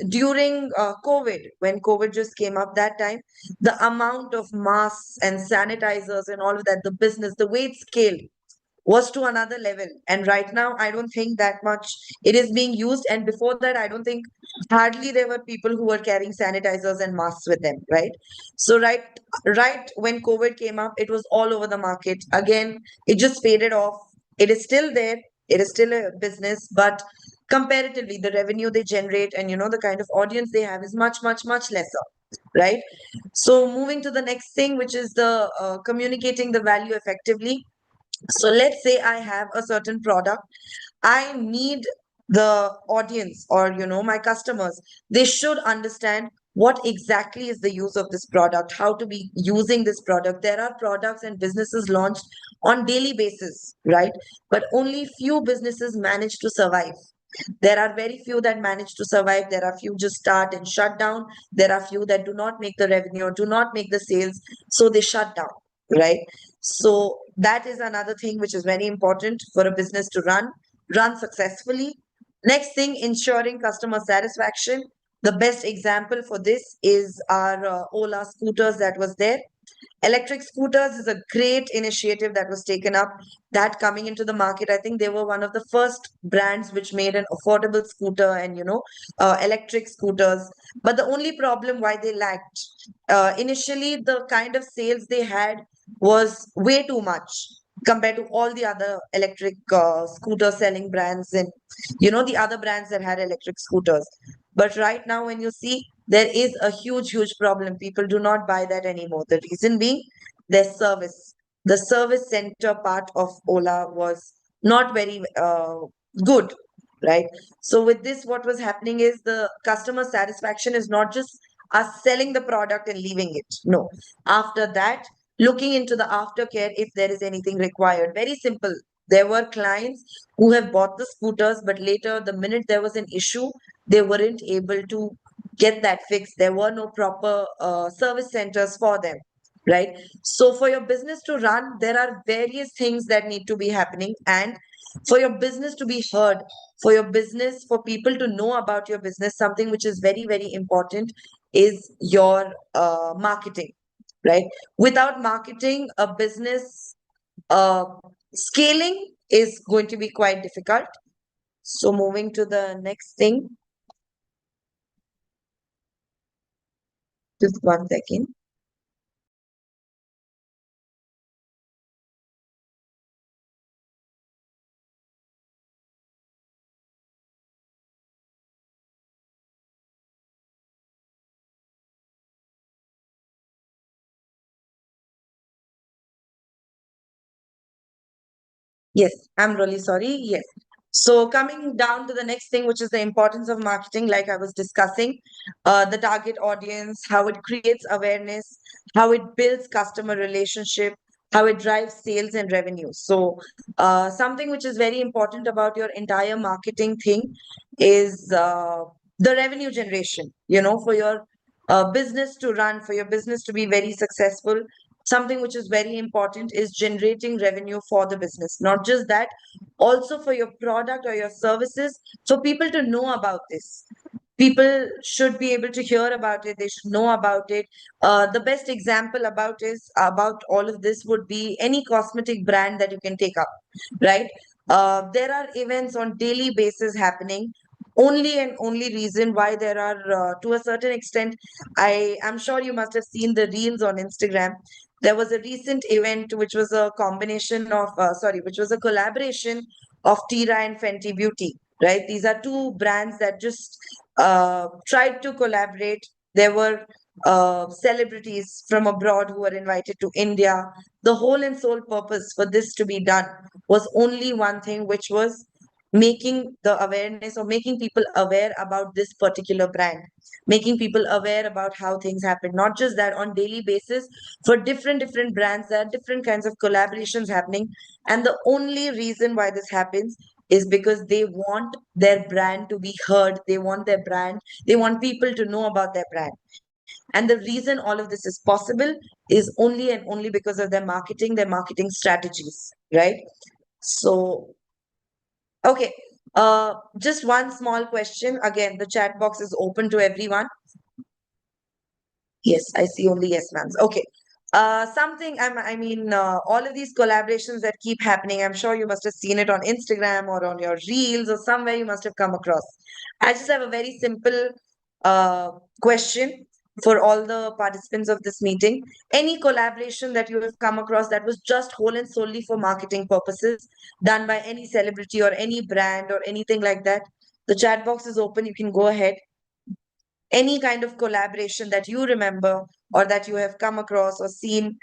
During COVID, when COVID just came up that time, the amount of masks and sanitizers and all of that, the business, the way it scaled was to another level. And right now, I don't think that much it is being used. And before that, I don't think hardly there were people who were carrying sanitizers and masks with them, right? So right when COVID came up, it was all over the market. Again, it just faded off. It is still there. It is still a business, but comparatively, the revenue they generate and the kind of audience they have is much, much, much lesser, right? So moving to the next thing, which is the communicating the value effectively. So let's say I have a certain product. I need the audience or my customers, they should understand what exactly is the use of this product, how to be using this product. There are products and businesses launched on daily basis, right? But only few businesses manage to survive. There are very few that manage to survive. There are few just start and shut down. There are few that do not make the revenue, do not make the sales, so they shut down, right? So that is another thing which is very important for a business to run successfully. Next thing, ensuring customer satisfaction. The best example for this is our Ola scooters that was there. Electric scooters is a great initiative that was taken up. That coming into the market, I think they were one of the first brands which made an affordable scooter and electric scooters. But the only problem why they lacked initially, the kind of sales they had was way too much compared to all the other electric scooter selling brands and the other brands that had electric scooters. But right now, when you see, there is a huge, huge problem. People do not buy that anymore. The reason being their service. The service center part of Ola was not very good, right? So, with this, what was happening is the customer satisfaction is not just us selling the product and leaving it. No. After that, looking into the aftercare if there is anything required. Very simple. There were clients who have bought the scooters, but later, the minute there was an issue, they weren't able to get that fixed. There were no proper service centers for them, right? So for your business to run, there are various things that need to be happening. And for your business to be heard, for your business, for people to know about your business, something which is very, very important is your marketing, right? Without marketing, a business uh, scaling is going to be quite difficult. So moving to the next thing, just 1 second. Yes, I'm really sorry. Yes. So coming down to the next thing, which is the importance of marketing, like I was discussing, the target audience, how it creates awareness, how it builds customer relationship, how it drives sales and revenue. So something which is very important about your entire marketing thing is the revenue generation. For your business to run, for your business to be very successful, something which is very important is generating revenue for the business. Not just that, also for your product or your services, for people to know about this. People should be able to hear about it. They should know about it. The best example about all of this would be any cosmetic brand that you can take up, right? There are events on daily basis happening only and only reason why there are, to a certain extent, I am sure you must have seen the reels on Instagram. There was a recent event which was a combination of, which was a collaboration of Tira and Fenty Beauty, right? These are two brands that just tried to collaborate. There were celebrities from abroad who were invited to India. The whole and sole purpose for this to be done was only one thing, which was making the awareness or making people aware about this particular brand, making people aware about how things happen. Not just that, on daily basis, for different brands, there are different kinds of collaborations happening. And the only reason why this happens is because they want their brand to be heard. They want their brand, they want people to know about their brand. And the reason all of this is possible is only and only because of their marketing strategies, right? So, okay. Just one small question. Again, the chat box is open to everyone. Yes, I see only yes, ma'am. Okay. All of these collaborations that keep happening, I'm sure you must have seen it on Instagram or on your reels or somewhere you must have come across. I just have a very simple uh, question for all the participants of this meeting. Any collaboration that you have come across that was just whole and solely for marketing purposes, done by any celebrity or any brand or anything like that? The chat box is open. You can go ahead. Any kind of collaboration that you remember or that you have come across or seen,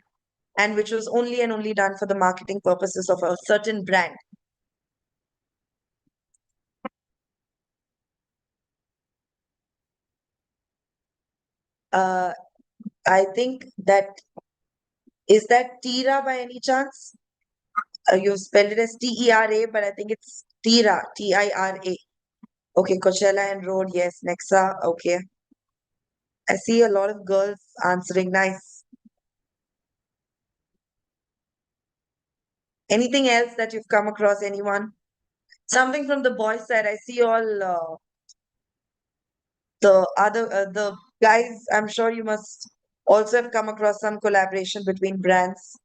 and which was only and only done for the marketing purposes of a certain brand. Uh, I think that is that Tira by any chance? You spelled it as Tera, but I think it's Tira, Tira. Okay, Coachella and Road, yes. Nexa, okay. I see a lot of girls answering. Nice. Anything else that you've come across? Anyone? Something from the boys' side. I see all the guys. I'm sure you must also have come across some collaboration between brands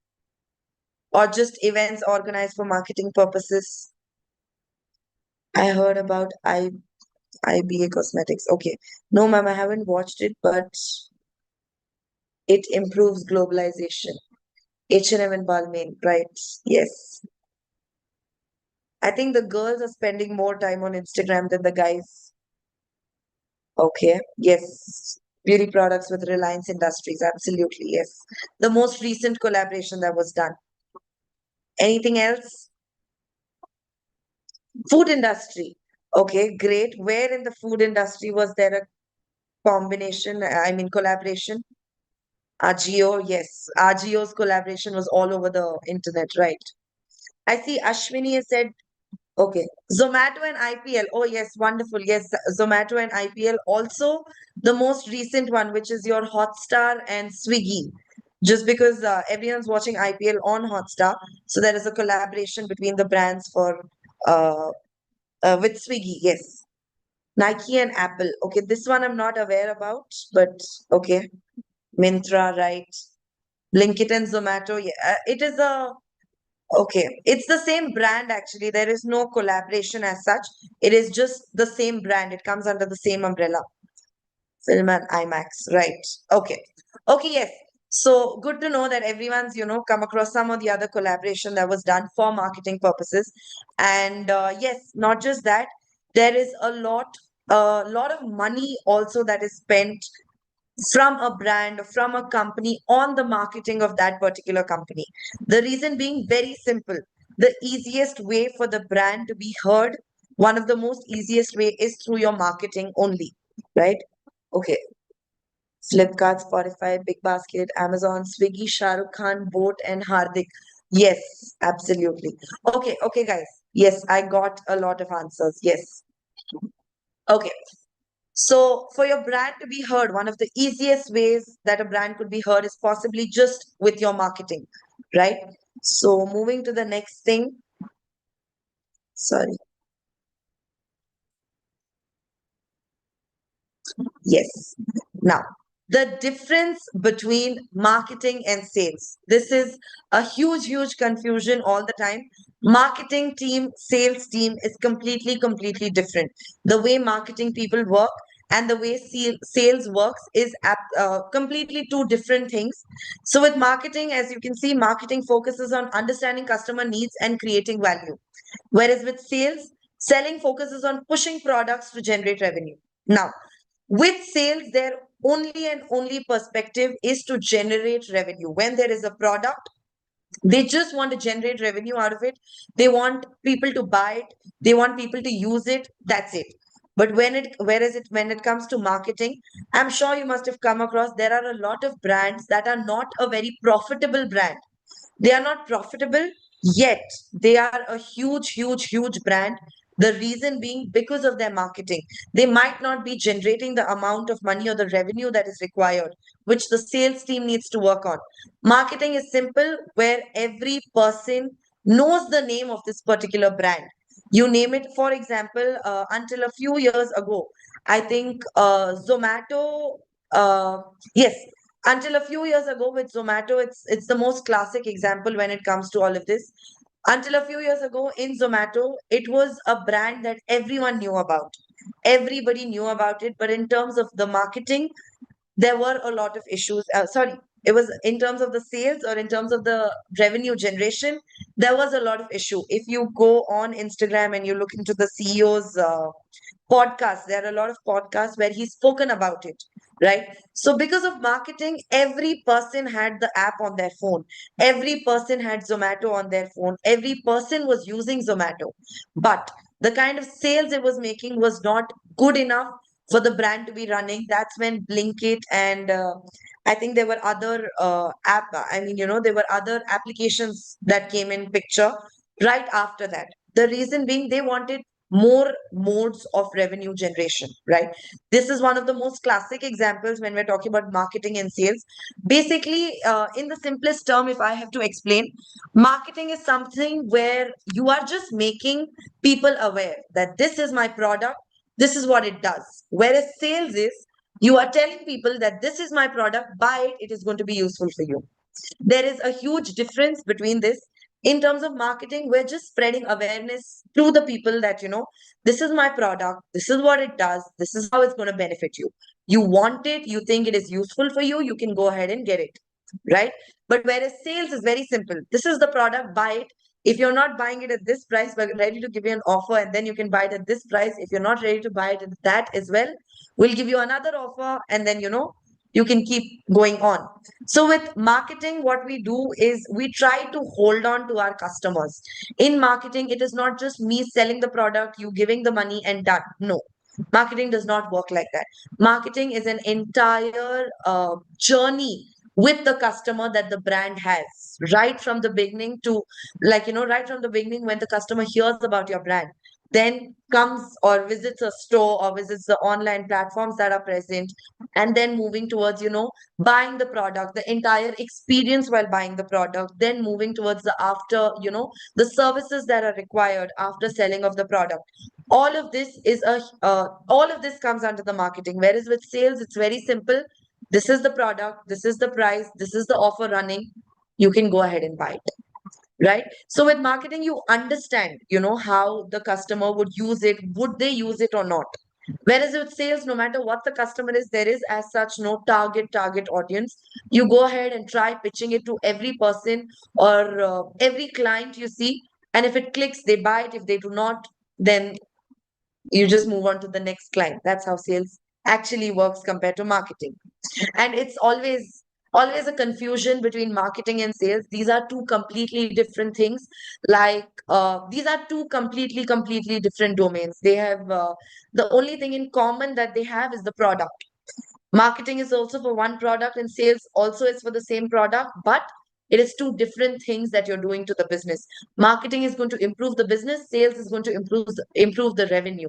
or just events organized for marketing purposes. I heard about IBA Cosmetics. Okay. No, ma'am, I haven't watched it, but it improves globalization. H&M and Balmain, right? Yes. I think the girls are spending more time on Instagram than the guys. Okay. Yes. Beauty products with Reliance Industries. Absolutely. Yes. The most recent collaboration that was done. Anything else? Food industry. Okay, great. Where in the food industry was there a combination? I mean, collaboration? Agio, yes. Agio's collaboration was all over the internet, right? I see Ashwini has said, okay, Zomato and IPL. Oh, yes, wonderful. Yes, Zomato and IPL. Also, the most recent one, which is your Hotstar and Swiggy. Just because everyone's watching IPL on Hotstar, so there is a collaboration between the brands for uh, with Swiggy. Yes, Nike and Apple. Okay, this one I'm not aware about, but okay, Myntra, right? Blinkit and Zomato. Yeah, it is a okay. It's the same brand actually. There is no collaboration as such. It is just the same brand. It comes under the same umbrella. Film and IMAX, right? Okay. Okay, yes. So good to know that everyone's, come across some of the other collaboration that was done for marketing purposes. And yes, not just that, there is a lot of money also that is spent from a brand or from a company on the marketing of that particular company. The reason being very simple. The easiest way for the brand to be heard, one of the most easiest way is through your marketing only, right? Okay. Flipkart, Spotify, Big Basket, Amazon, Swiggy, Shah Rukh Khan, Boat, and Hardik. Yes, absolutely. Okay, okay, guys. Yes, I got a lot of answers. Yes. Okay. So, for your brand to be heard, one of the easiest ways that a brand could be heard is possibly just with your marketing, right? So, moving to the next thing. Sorry. Yes. Now, the difference between marketing and sales. This is a huge confusion all the time. Marketing team, sales team is completely different. The way marketing people work and the way sales works is completely two different things. So with marketing, as you can see, marketing focuses on understanding customer needs and creating value. Whereas with sales, selling focuses on pushing products to generate revenue. Now, with sales, their only and only perspective is to generate revenue. When there is a product, they just want to generate revenue out of it. They want people to buy it. They want people to use it. That's it. But when it comes to marketing, I'm sure you must have come across, there are a lot of brands that are not a very profitable brand. They are not profitable, yet they are a huge brand. The reason being because of their marketing. They might not be generating the amount of money or the revenue that is required, which the sales team needs to work on. Marketing is simple, where every person knows the name of this particular brand. You name it. For example, until a few years ago, I think Zomato, yes, until a few years ago with Zomato, it's the most classic example when it comes to all of this. Until a few years ago in Zomato, it was a brand that everyone knew about. Everybody knew about it, but in terms of the marketing, there were a lot of issues. Sorry, it was in terms of the sales or in terms of the revenue generation, there was a lot of issue. If you go on Instagram and you look into the CEO's podcasts, there are a lot of podcasts where he's spoken about it, right? So because of marketing, every person had the app on their phone. Every person had Zomato on their phone. Every person was using Zomato. But the kind of sales it was making was not good enough for the brand to be running. That's when Blinkit and I think there were other there were other applications that came in picture right after that. The reason being they wanted more modes of revenue generation, right? This is one of the most classic examples when we're talking about marketing and sales. Basically, in the simplest term, if I have to explain, marketing is something where you are just making people aware that this is my product, this is what it does. Whereas sales is, you are telling people that this is my product, buy it, it is going to be useful for you. There is a huge difference between this. In terms of marketing, we're just spreading awareness to the people that, this is my product, this is what it does, this is how it's going to benefit you. You want it, you think it is useful for you, you can go ahead and get it, right? But whereas sales is very simple. This is the product, buy it. If you're not buying it at this price, we're ready to give you an offer, and then you can buy it at this price. If you're not ready to buy it at that as well, we'll give you another offer, and then, you can keep going on. So with marketing, what we do is we try to hold on to our customers. In marketing, it is not just me selling the product, you giving the money and done. No, marketing does not work like that. Marketing is an entire journey with the customer that the brand has, right from the beginning to, right from the beginning when the customer hears about your brand, then comes or visits a store or visits the online platforms that are present, and then moving towards, buying the product, the entire experience while buying the product, then moving towards the after, the services that are required after selling of the product. All of this comes under the marketing. Whereas with sales, it's very simple. This is the product, this is the price, this is the offer running. You can go ahead and buy it, right? So with marketing, you understand, how the customer would use it, would they use it or not. Whereas with sales, no matter what the customer is, there is as such no target audience. You go ahead and try pitching it to every person or every client you see, and if it clicks, they buy it. If they do not, then you just move on to the next client. That's how sales actually works compared to marketing. And it's always a confusion between marketing and sales. These are two completely different things. Like these are two completely different domains. They have the only thing in common that they have is the product. Marketing is also for one product and sales also is for the same product, but it is two different things that you're doing to the business. Marketing is going to improve the business, sales is going to improve the revenue.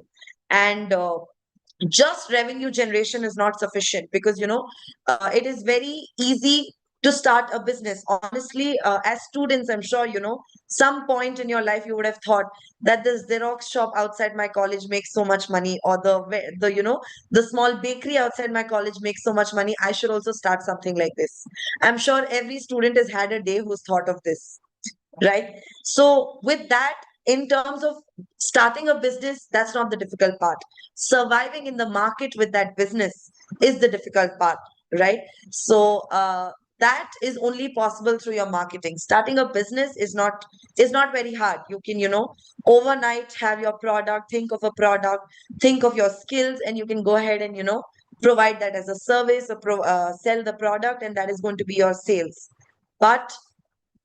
And just revenue generation is not sufficient, because it is very easy to start a business. Honestly, as students, I'm sure, some point in your life you would have thought that this Xerox shop outside my college makes so much money, or the small bakery outside my college makes so much money. I should also start something like this. I'm sure every student has had a day who's thought of this, right? So with that, in terms of starting a business, that's not the difficult part. Surviving in the market with that business is the difficult part, right? So that is only possible through your marketing. Starting a business is not very hard. You can, overnight have your product, think of a product, think of your skills, and you can go ahead and, provide that as a service, or sell the product, and that is going to be your sales. But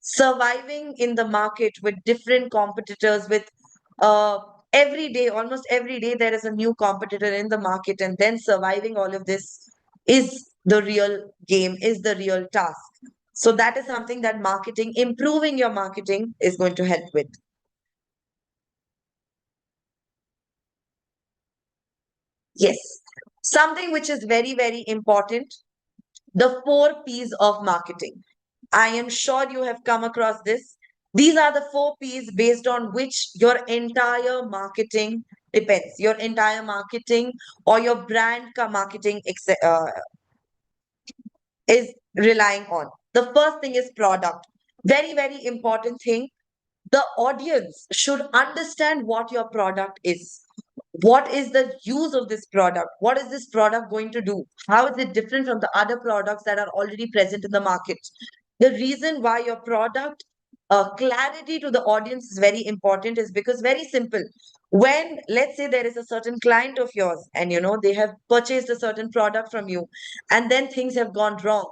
surviving in the market with different competitors, with uh, almost every day there is a new competitor in the market, and then surviving all of this is the real game, is the real task. So that is something that improving your marketing is going to help with. Yes, something which is very, very important, the 4 P's of marketing. I am sure you have come across this. These are the 4 P's based on which your entire marketing depends. Your entire marketing or your brand marketing is relying on. The first thing is product. Very, very important thing. The audience should understand what your product is. What is the use of this product? What is this product going to do? How is it different from the other products that are already present in the market? The reason why your product clarity to the audience is very important is because, very simple, when, let's say, there is a certain client of yours, and they have purchased a certain product from you, and then things have gone wrong,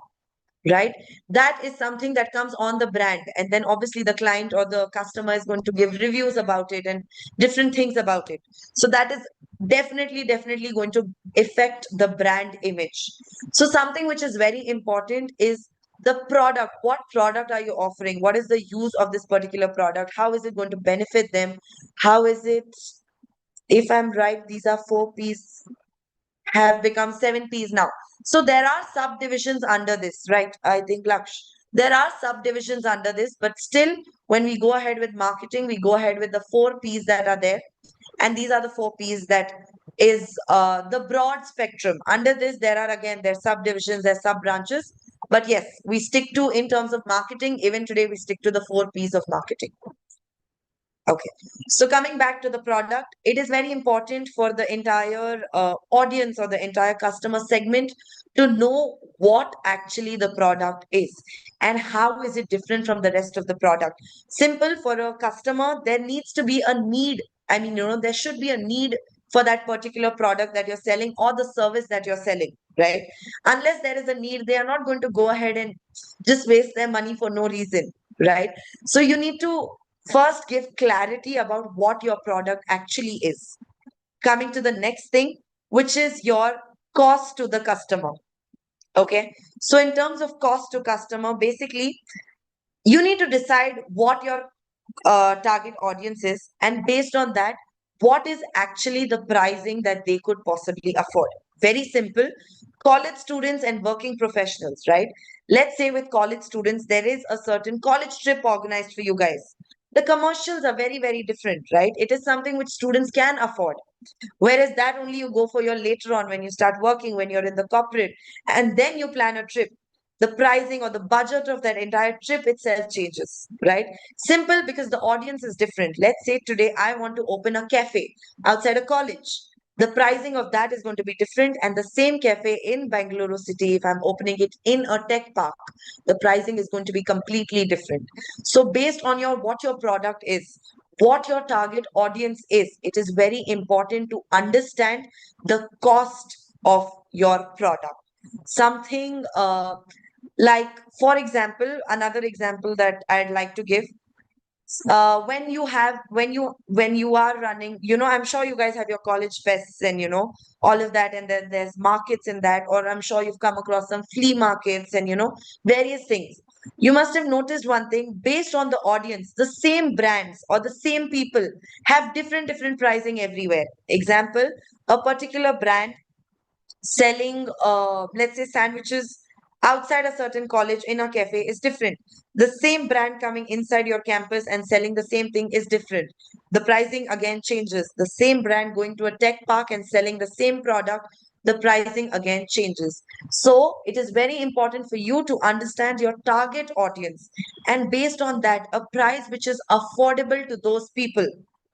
right? That is something that comes on the brand, and then obviously the client or the customer is going to give reviews about it and different things about it. So that is definitely going to affect the brand image. So something which is very important is the product. What product are you offering? What is the use of this particular product? How is it going to benefit them? How is it, if I'm right, these are 4 P's, have become 7 P's now. So there are subdivisions under this, right? I think, Laksh, there are subdivisions under this, but still, when we go ahead with marketing, we go ahead with the 4 P's that are there. And these are the 4 P's that is the broad spectrum. Under this, there's subdivisions, there's sub branches. But yes, we stick to, in terms of marketing, even today, we stick to the 4 P's of marketing. Okay, so coming back to the product, it is very important for the entire audience or the entire customer segment to know what actually the product is and how is it different from the rest of the product. Simple, for a customer, there needs to be a need. I mean, there should be a need for that particular product that you're selling or the service that you're selling, right? Unless there is a need, they are not going to go ahead and just waste their money for no reason, right? So you need to first give clarity about what your product actually is. Coming to the next thing, which is your cost to the customer. Okay. So in terms of cost to customer, basically, you need to decide what your target audience is, and based on that, what is actually the pricing that they could possibly afford. Very simple. College students and working professionals, right? Let's say with college students, there is a certain college trip organized for you guys. The commercials are very, very different, right? It is something which students can afford. Whereas that only you go for your later on, when you start working, when you're in the corporate, and then you plan a trip. The pricing or the budget of that entire trip itself changes, right? Simple, because the audience is different. Let's say today I want to open a cafe outside a college. The pricing of that is going to be different, and the same cafe in Bangalore city, if I'm opening it in a tech park, the pricing is going to be completely different. So based on what your product is, what your target audience is, it is very important to understand the cost of your product. Something like, for example, another example that I'd like to give, when you are running, I'm sure you guys have your college fests and all of that, and then there's markets in that, or I'm sure you've come across some flea markets and various things. You must have noticed one thing: based on the audience, the same brands or the same people have different pricing everywhere. Example, a particular brand selling let's say sandwiches outside a certain college in a cafe is different. The same brand coming inside your campus and selling the same thing is different. The pricing again changes. The same brand going to a tech park and selling the same product, the pricing again changes. So it is very important for you to understand your target audience, and based on that, a price which is affordable to those people,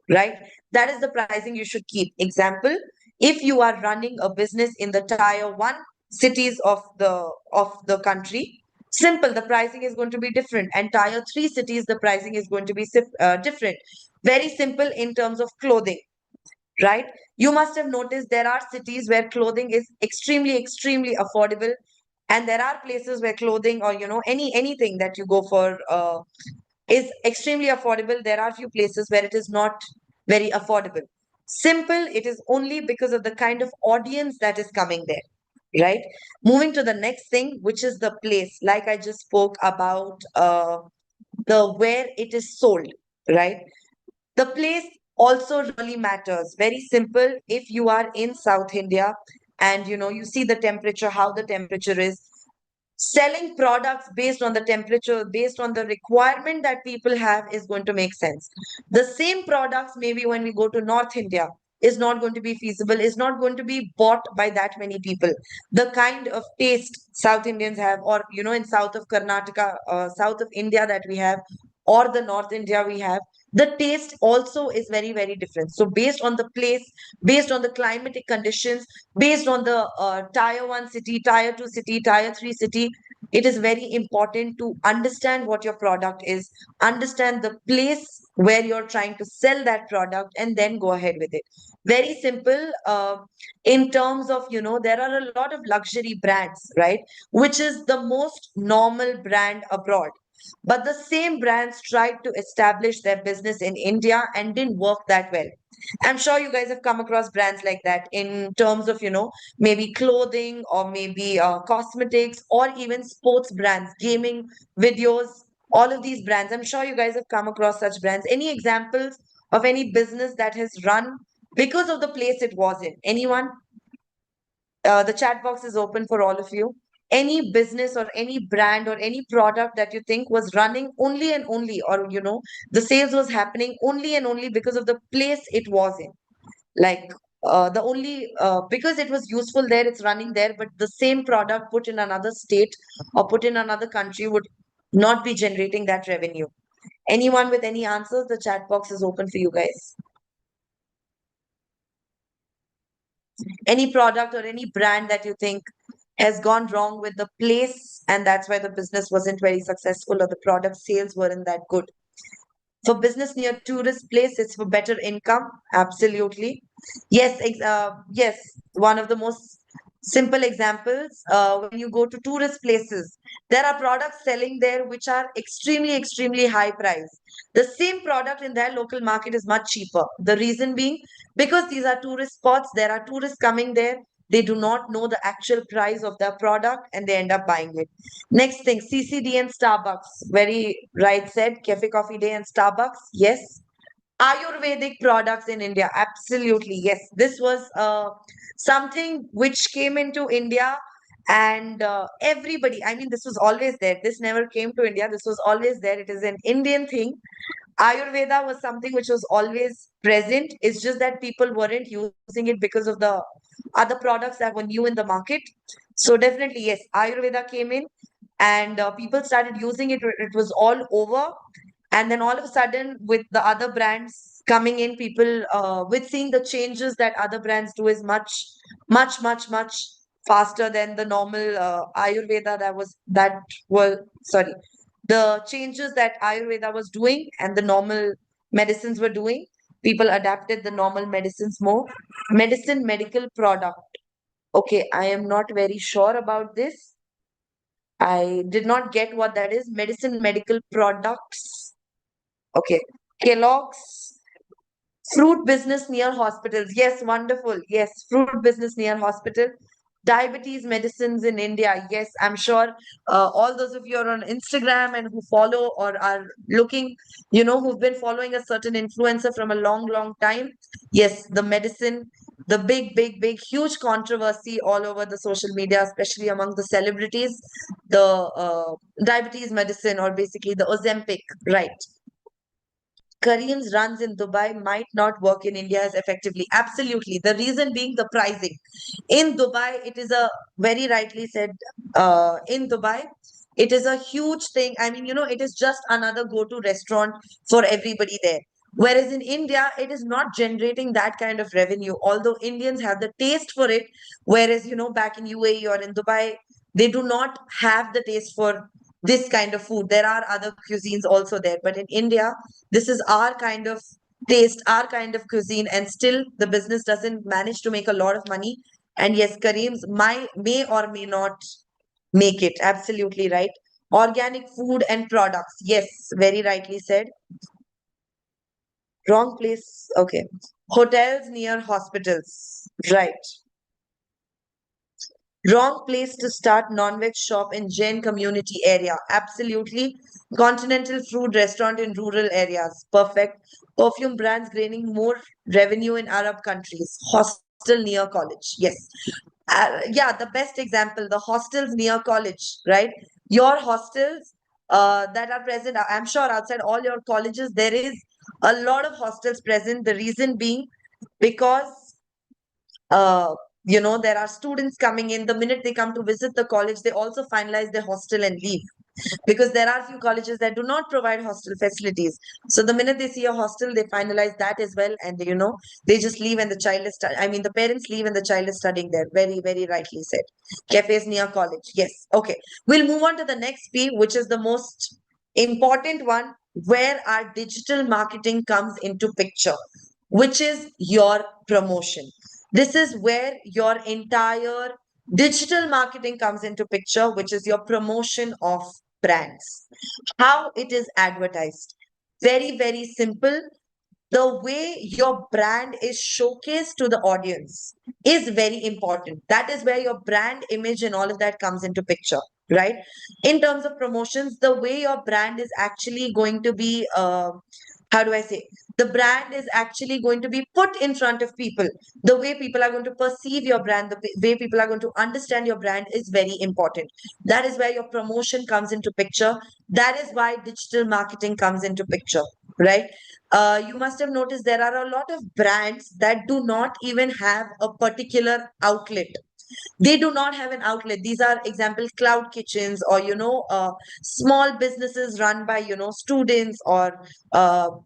right? That is the pricing you should keep. Example, if you are running a business in the tier 1 cities of the country, simple, the pricing is going to be different, and tier 3 cities the pricing is going to be different. Very simple in terms of clothing, right? You must have noticed there are cities where clothing is extremely affordable, and there are places where clothing, or anything that you go for, is extremely affordable. There are few places where it is not very affordable. Simple, it is only because of the kind of audience that is coming there, right? Moving to the next thing, which is the place, like I just spoke about, the where it is sold, right? The place also really matters. Very simple. If you are in South India and you see the temperature, how the temperature is, selling products based on the temperature, based on the requirement that people have, is going to make sense. The same products, maybe when we go to North India, is not going to be feasible, is not going to be bought by that many people. The kind of taste South Indians have, or in south of Karnataka, south of India that we have, or the North India we have, the taste also is very different. So based on the place, based on the climatic conditions, based on the tier 1 city, tier 2 city, tier 3 city, it is very important to understand what your product is, understand the place where you're trying to sell that product, and then go ahead with it. Very simple. In terms of, there are a lot of luxury brands, right, which is the most normal brand abroad, but the same brands tried to establish their business in India and didn't work that well. I'm sure you guys have come across brands like that in terms of, maybe clothing, or maybe cosmetics, or even sports brands, gaming, videos, all of these brands. I'm sure you guys have come across such brands. Any examples of any business that has run because of the place it was in? Anyone? The chat box is open for all of you. Any business or any brand or any product that you think was running only and only, or the sales was happening only and only because of the place it was in. Like, the only because it was useful there, it's running there, but the same product put in another state or put in another country would not be generating that revenue. Anyone with any answers? The chat box is open for you guys. Any product or any brand that you think has gone wrong with the place, and that's why the business wasn't very successful, or the product sales weren't that good. For business near tourist place, it's for better income. Absolutely. Yes, yes. One of the most simple examples, when you go to tourist places, there are products selling there which are extremely high price. The same product in their local market is much cheaper. The reason being, because these are tourist spots, there are tourists coming there. They do not know the actual price of their product and they end up buying it. Next thing, CCD and Starbucks. Very right said. Cafe Coffee Day and Starbucks. Yes. Ayurvedic products in India. Absolutely. Yes. This was something which came into India, and everybody, I mean, this was always there. This never came to India. This was always there. It is an Indian thing. Ayurveda was something which was always present. It's just that people weren't using it because of the other products that were new in the market. So definitely, yes, Ayurveda came in, and people started using it. It was all over. And then all of a sudden, with the other brands coming in, people, with seeing the changes that other brands do is much faster than the normal Ayurveda sorry, the changes that Ayurveda was doing and the normal medicines were doing. People adapted the normal medicines more. Medicine, medical product. Okay, I am not very sure about this. I did not get what that is. Medicine, medical products. Okay. Kellogg's. Fruit business near hospitals. Yes, wonderful. Yes, fruit business near hospital. Diabetes medicines in India. Yes, I'm sure all those of you are on Instagram and who follow or are looking, who've been following a certain influencer from a long time. Yes, the medicine the big, huge controversy all over the social media, especially among the celebrities, the diabetes medicine, or basically the Ozempic, right? Kareem's runs in Dubai might not work in India as effectively. Absolutely. The reason being the pricing. In Dubai, it is a very rightly said, in Dubai, it is a huge thing. I mean, it is just another go-to restaurant for everybody there. Whereas in India, it is not generating that kind of revenue, although Indians have the taste for it. Whereas, back in UAE or in Dubai, they do not have the taste for this kind of food. There are other cuisines also there, but in India, this is our kind of taste, our kind of cuisine, and still the business doesn't manage to make a lot of money. And yes, Kareem's may or may not make it. Absolutely right. Organic food and products. Yes, very rightly said. Wrong place. Okay. Hotels near hospitals. Right. Wrong place to start non-veg shop in Jain community area. Absolutely. Continental food restaurant in rural areas. Perfect. Perfume brands gaining more revenue in Arab countries. Hostel near college. Yes. Yeah, the best example, the hostels near college, right? Your hostels that are present, I'm sure outside all your colleges, there is a lot of hostels present. The reason being because uh, there are students coming in. The minute they come to visit the college, they also finalize their hostel and leave, because there are few colleges that do not provide hostel facilities. So the minute they see a hostel, they finalize that as well, and they just leave, and the child is I mean, the parents leave and the child is studying there. Very, very rightly said. Cafes near college. Yes. Okay. We'll move on to the next P, which is the most important one, where our digital marketing comes into picture, which is your promotion. This is where your entire digital marketing comes into picture, which is your promotion of brands, how it is advertised. Very, very simple. The way your brand is showcased to the audience is very important. That is where your brand image and all of that comes into picture, right? In terms of promotions, the way your brand is actually going to be, how do I say? The brand is actually going to be put in front of people. The way people are going to perceive your brand, the way people are going to understand your brand is very important. That is where your promotion comes into picture. That is why digital marketing comes into picture, right? You must have noticed there are a lot of brands that do not even have a particular outlet. They do not have an outlet. These are example cloud kitchens, or small businesses run by students, or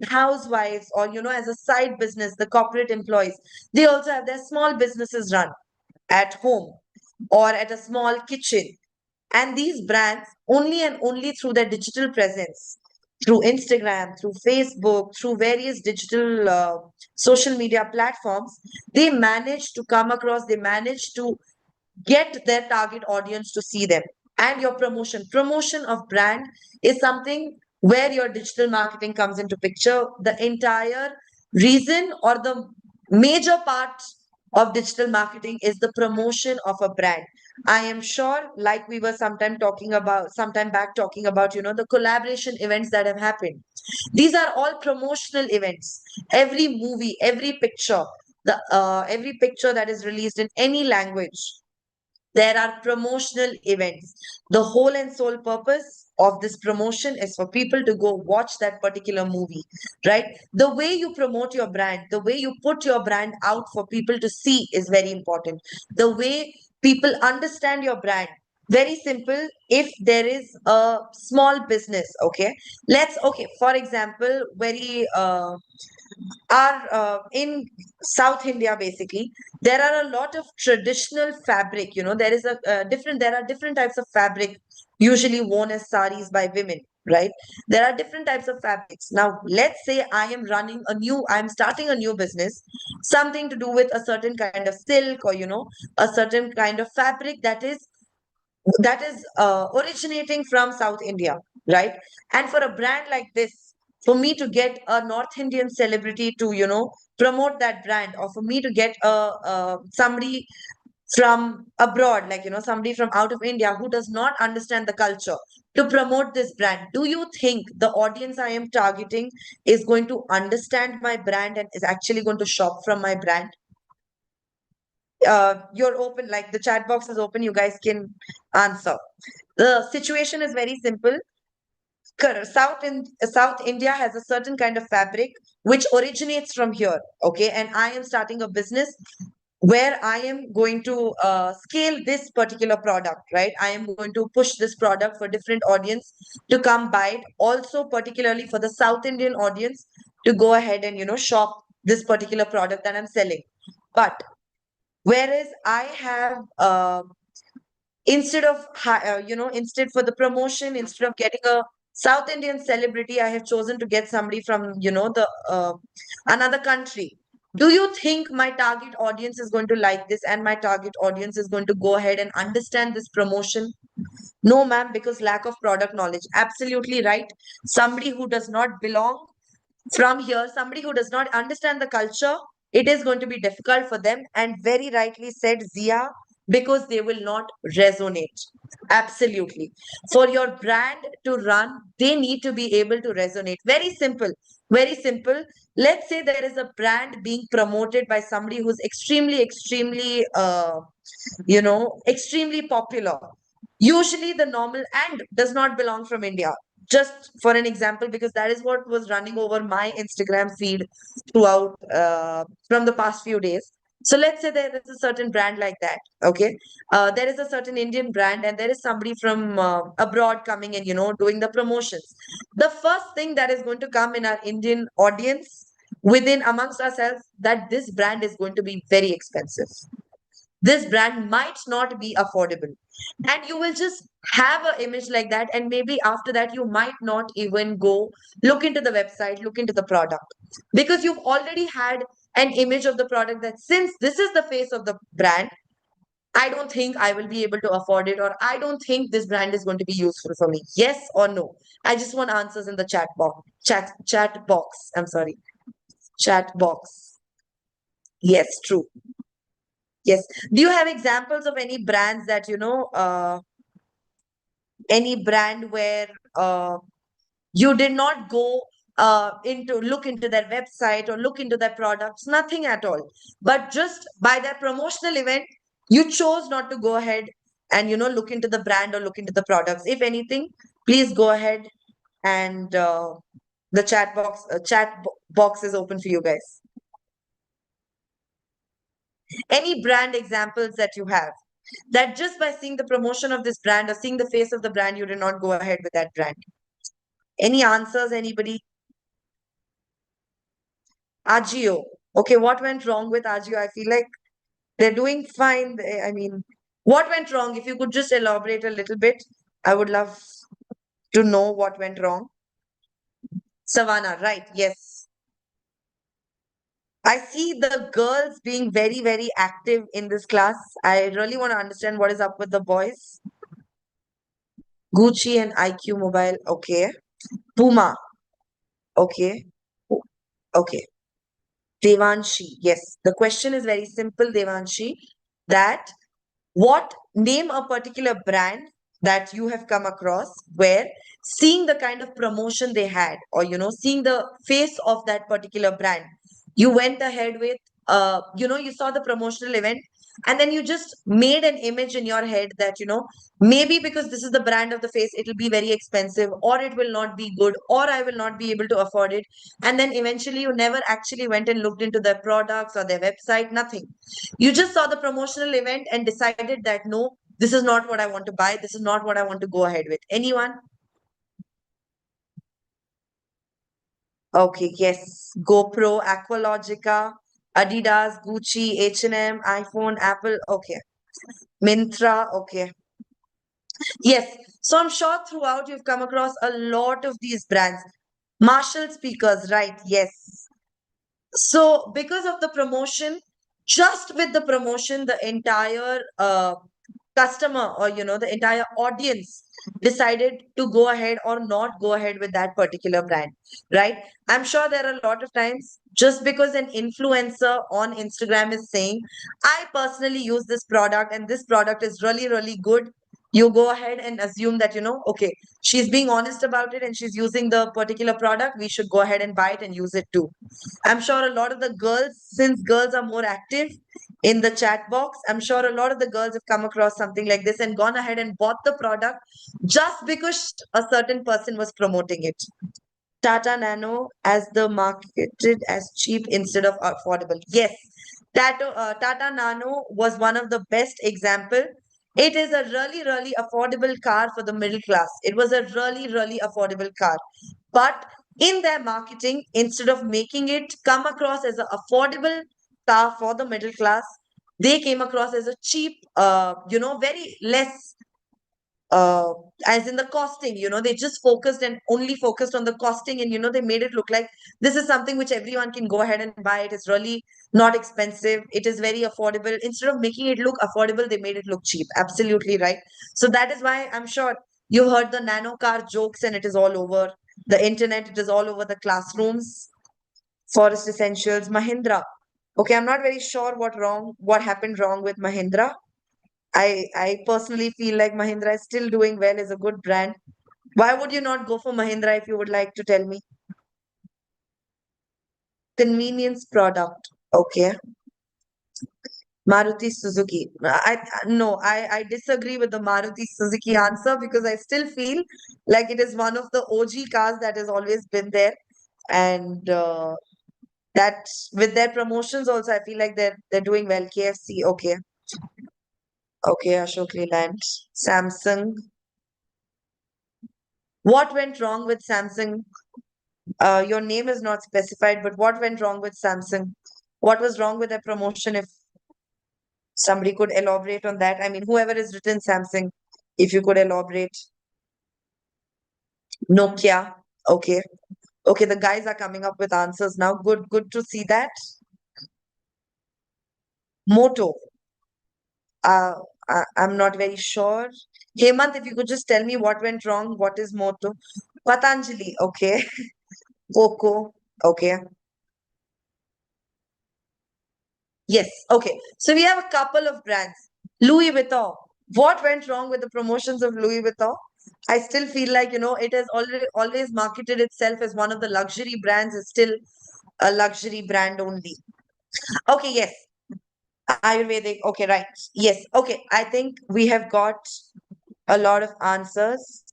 housewives, or as a side business, the corporate employees. They also have their small businesses run at home or at a small kitchen. And these brands, only and only through their digital presence, through Instagram, through Facebook, through various digital social media platforms, they manage to come across, they manage to get their target audience to see them. And your promotion of brand is something where your digital marketing comes into picture. The entire reason, or the major part of digital marketing, is the promotion of a brand. I am sure, like we were sometime back talking about, the collaboration events that have happened. These are all promotional events. Every movie, every picture that is released in any language, there are promotional events. The whole and sole purpose of this promotion is for people to go watch that particular movie, right? The way you promote your brand, the way you put your brand out for people to see is very important. The way people understand your brand. Very simple. If there is a small business, okay, for example, very are in South India, basically, there are a lot of traditional fabric. There is there are different types of fabric usually worn as saris by women, right? There are different types of fabrics. Now, let's say I'm starting a new business, something to do with a certain kind of silk, or, a certain kind of fabric that is originating from South India, right? And for a brand like this, for me to get a North Indian celebrity to, promote that brand, or for me to get somebody from abroad, like, somebody from out of India who does not understand the culture, to promote this brand, do you think the audience I am targeting is going to understand my brand and is actually going to shop from my brand? you're open, like the chat box is open, you guys can answer. The situation is very simple. South India has a certain kind of fabric which originates from here. Okay, and I am starting a business where I am going to scale this particular product, right? I am going to push this product for different audience to come buy it. Also, particularly for the South Indian audience to go ahead and shop this particular product that I'm selling. But whereas I have instead for the promotion, instead of getting a South Indian celebrity, I have chosen to get somebody from the another country. Do you think my target audience is going to like this, and my target audience is going to go ahead and understand this promotion? No, ma'am, because lack of product knowledge. Absolutely right. Somebody who does not belong from here, somebody who does not understand the culture, it is going to be difficult for them. And very rightly said, Zia, because they will not resonate. Absolutely. For your brand to run, they need to be able to resonate. Very simple. Very simple. Let's say there is a brand being promoted by somebody who's extremely popular. Usually the normal and does not belong from India. Just for an example, because that is what was running over my Instagram feed throughout from the past few days. So let's say there is a certain brand like that. Okay, there is a certain Indian brand, and there is somebody from abroad coming and doing the promotions. The first thing that is going to come in our Indian audience within amongst ourselves, that this brand is going to be very expensive. This brand might not be affordable, and you will just have an image like that, and maybe after that you might not even go look into the website, look into the product, because you've already had an image of the product that since this is the face of the brand, I don't think I will be able to afford it, or I don't think this brand is going to be useful for me. Yes or no? I just want answers in the chat box. I'm sorry, chat box. Yes, true. Yes. Do you have examples of any brands that, any brand where you did not go into look into their website or look into their products, nothing at all, but just by their promotional event, you chose not to go ahead and, look into the brand or look into the products? If anything, please go ahead and the box is open for you guys. Any brand examples that you have, that just by seeing the promotion of this brand or seeing the face of the brand, you did not go ahead with that brand? Any answers, anybody? Agio. Okay, what went wrong with Agio? I feel like they're doing fine. I mean, what went wrong? If you could just elaborate a little bit, I would love to know what went wrong. Savannah, right? Yes. I see the girls being very, very active in this class. I really want to understand what is up with the boys. Gucci and IQ Mobile. Okay. Puma. Okay. Okay. Devanshi. Yes. The question is very simple, Devanshi, that what name a particular brand that you have come across where seeing the kind of promotion they had, or seeing the face of that particular brand, you went ahead with you saw the promotional event, and then you just made an image in your head that maybe because this is the brand of the face, it will be very expensive, or it will not be good, or I will not be able to afford it. And then eventually you never actually went and looked into their products or their website, nothing. You just saw the promotional event and decided that no, this is not what I want to buy, this is not what I want to go ahead with. Anyone? Okay, yes. GoPro, Aqualogica, Adidas, Gucci, H&M, iPhone, Apple. Okay. Mintra. Okay. Yes. So I'm sure throughout you've come across a lot of these brands. Marshall speakers, right? Yes. So because of the promotion, just with the promotion, the entire customer, or the entire audience decided to go ahead or not go ahead with that particular brand, right? I'm sure there are a lot of times, just because an influencer on Instagram is saying, I personally use this product and this product is really, really good, you go ahead and assume that okay, she's being honest about it and she's using the particular product, we should go ahead and buy it and use it too. I'm sure a lot of the girls, since girls are more active, in the chat box. I'm sure a lot of the girls have come across something like this and gone ahead and bought the product just because a certain person was promoting it. Tata Nano as the marketed as cheap instead of affordable. Yes, Tata Nano was one of the best example. It is a really, really affordable car for the middle class. It was a really, really affordable car. But in their marketing, instead of making it come across as an affordable car for the middle class, they came across as a cheap, very less uh, as in the costing, they just focused and only focused on the costing, and they made it look like this is something which everyone can go ahead and buy. It is really not expensive, it is very affordable. Instead of making it look affordable, they made it look cheap. Absolutely right. So that is why I'm sure you heard the nano car jokes, and it is all over the internet, it is all over the classrooms. Forest Essentials, Mahindra. Okay, I'm not very sure what happened wrong with Mahindra. I personally feel like Mahindra is still doing well, is a good brand. Why would you not go for Mahindra if you would like to tell me? Convenience product. Okay. Maruti Suzuki. I disagree with the Maruti Suzuki answer because I still feel like it is one of the OG cars that has always been there. And that with their promotions also, I feel like they're doing well. KFC, okay. Okay, Ashok Leland. Samsung. What went wrong with Samsung? Your name is not specified, but what went wrong with Samsung? What was wrong with their promotion? If somebody could elaborate on that. I mean, whoever has written Samsung, if you could elaborate. Nokia. Okay. Okay, the guys are coming up with answers now. Good to see that. Moto. Uh, I'm not very sure. Hemant, if you could just tell me what went wrong. What is Moto? Patanjali. Okay. Coco. Okay. Yes. Okay. So we have a couple of brands. Louis Vuitton. What went wrong with the promotions of Louis Vuitton? I still feel like, it has already always marketed itself as one of the luxury brands, is still a luxury brand only. Okay, yes. Ayurvedic. Okay, right. Yes. Okay. I think we have got a lot of answers.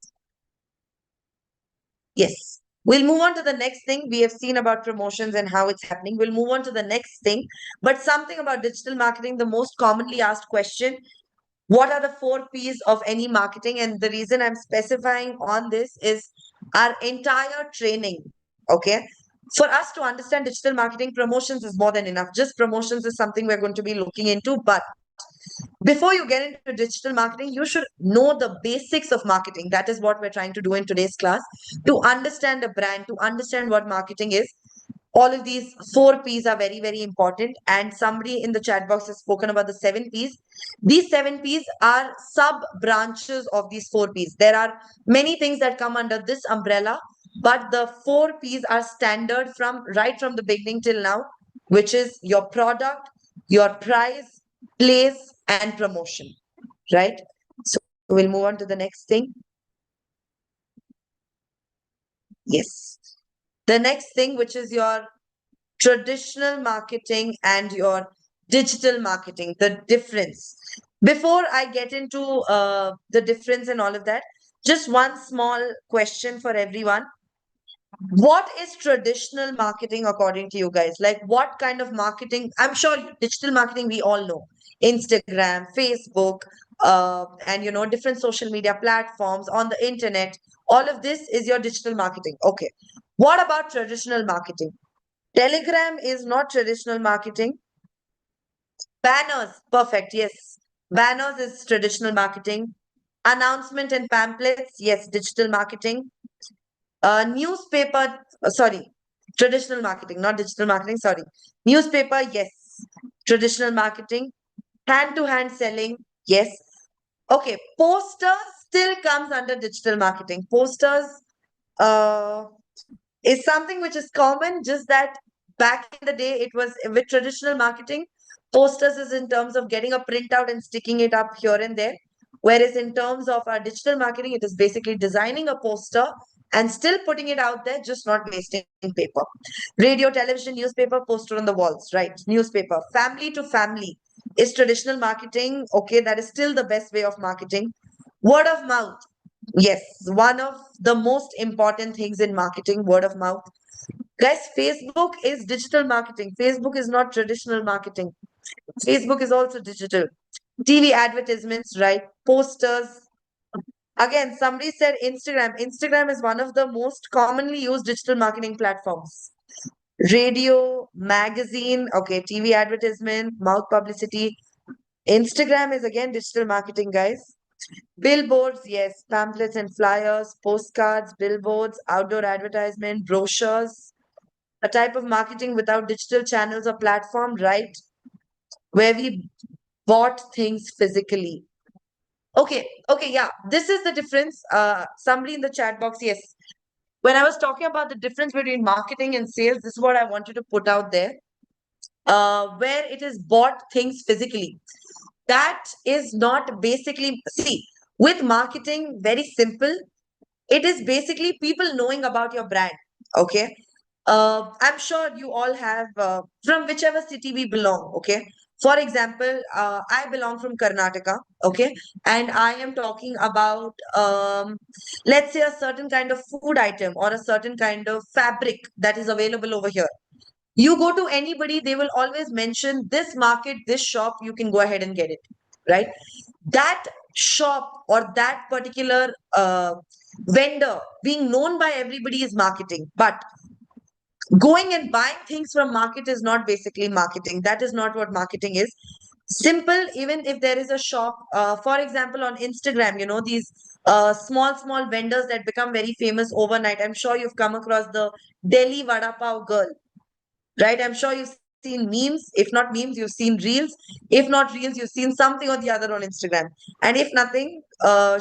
Yes. We'll move on to the next thing. We have seen about promotions and how it's happening. We'll move on to the next thing. But something about digital marketing, the most commonly asked question: what are the 4 P's of any marketing? And the reason I'm specifying on this is our entire training. Okay. For us to understand digital marketing, promotions is more than enough. Just promotions is something we're going to be looking into. But before you get into digital marketing, you should know the basics of marketing. That is what we're trying to do in today's class, to understand a brand, to understand what marketing is. All of these 4 P's are very, very important. And somebody in the chat box has spoken about the 7 P's. These 7 P's are sub branches of these 4 P's. There are many things that come under this umbrella, but the 4 P's are standard from right from the beginning till now, which is your product, your price, place, and promotion. Right? So we'll move on to the next thing. Yes. The next thing, which is your traditional marketing and your digital marketing, the difference. Before I get into the difference and all of that, just one small question for everyone. What is traditional marketing according to you guys? Like, what kind of marketing? I'm sure digital marketing, we all know Instagram, Facebook, and different social media platforms on the internet. All of this is your digital marketing. Okay. What about traditional marketing? Telegram is not traditional marketing. Banners, perfect. Yes. Banners is traditional marketing. Announcement and pamphlets, yes, digital marketing. Newspaper, sorry, traditional marketing, not digital marketing, sorry. Newspaper, yes, traditional marketing. Hand to hand selling, yes. Okay, posters still comes under digital marketing. Posters is something which is common, just that back in the day, it was with traditional marketing. Posters is in terms of getting a printout and sticking it up here and there. Whereas in terms of our digital marketing, it is basically designing a poster and still putting it out there, just not wasting paper. Radio, television, newspaper, poster on the walls, right? Newspaper, family to family. Is traditional marketing, okay, that is still the best way of marketing. Word of mouth. Yes, one of the most important things in marketing, word of mouth. Guys, Facebook is digital marketing. Facebook is not traditional marketing. Facebook is also digital. TV advertisements, right? Posters. Again, somebody said Instagram. Instagram is one of the most commonly used digital marketing platforms. Radio, magazine, okay, TV advertisement, mouth publicity. Instagram is again digital marketing, guys. Billboards, yes, pamphlets and flyers, postcards, billboards, outdoor advertisement, brochures. A type of marketing without digital channels or platform, right? Where we bought things physically. Okay, yeah, this is the difference. Somebody in the chat box, yes. When I was talking about the difference between marketing and sales, this is what I wanted to put out there. Where it is bought things physically. That is not basically, see, with marketing, very simple. It is basically people knowing about your brand. Okay. I'm sure you all have, from whichever city we belong. Okay. For example, I belong from Karnataka. Okay. And I am talking about, let's say, a certain kind of food item or a certain kind of fabric that is available over here. You go to anybody, they will always mention this market, this shop, you can go ahead and get it, right? That shop or that particular vendor being known by everybody is marketing. But going and buying things from market is not basically marketing. That is not what marketing is. Simple, even if there is a shop, for example, on Instagram, these small vendors that become very famous overnight. I'm sure you've come across the Delhi Vada Pav girl, right? I'm sure you've seen memes. If not memes, you've seen reels. If not reels, you've seen something or the other on Instagram. And if nothing,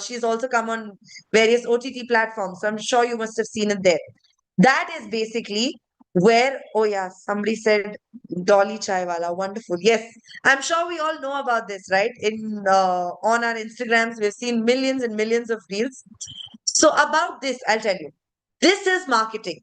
she's also come on various OTT platforms. So I'm sure you must have seen it there. That is basically where, oh yeah, somebody said Dolly Chaiwala. Wonderful. Yes, I'm sure we all know about this, right? On our Instagrams, we've seen millions and millions of reels. So about this, I'll tell you. This is marketing.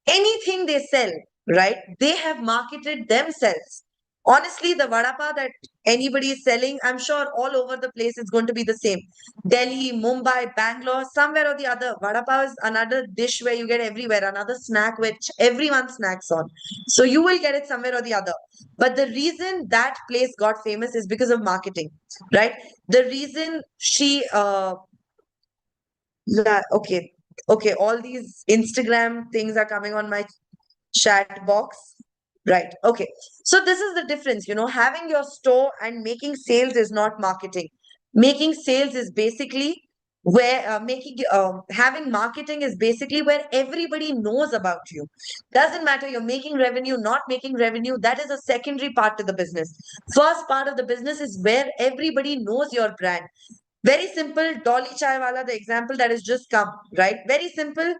Anything they sell, right? They have marketed themselves. Honestly, the vada pav that anybody is selling, I'm sure all over the place it's going to be the same. Delhi, Mumbai, Bangalore, somewhere or the other. Vada pav is another dish where you get everywhere, another snack which everyone snacks on. So you will get it somewhere or the other. But the reason that place got famous is because of marketing, right? The reason okay, okay, all these Instagram things are coming on my chat box. Right. Okay. So this is the difference, having your store and making sales is not marketing. Making sales is basically where having marketing is basically where everybody knows about you. Doesn't matter you're making revenue, not making revenue. That is a secondary part to the business. First part of the business is where everybody knows your brand. Very simple. Dolly Chaiwala, the example that has just come, right? Very simple.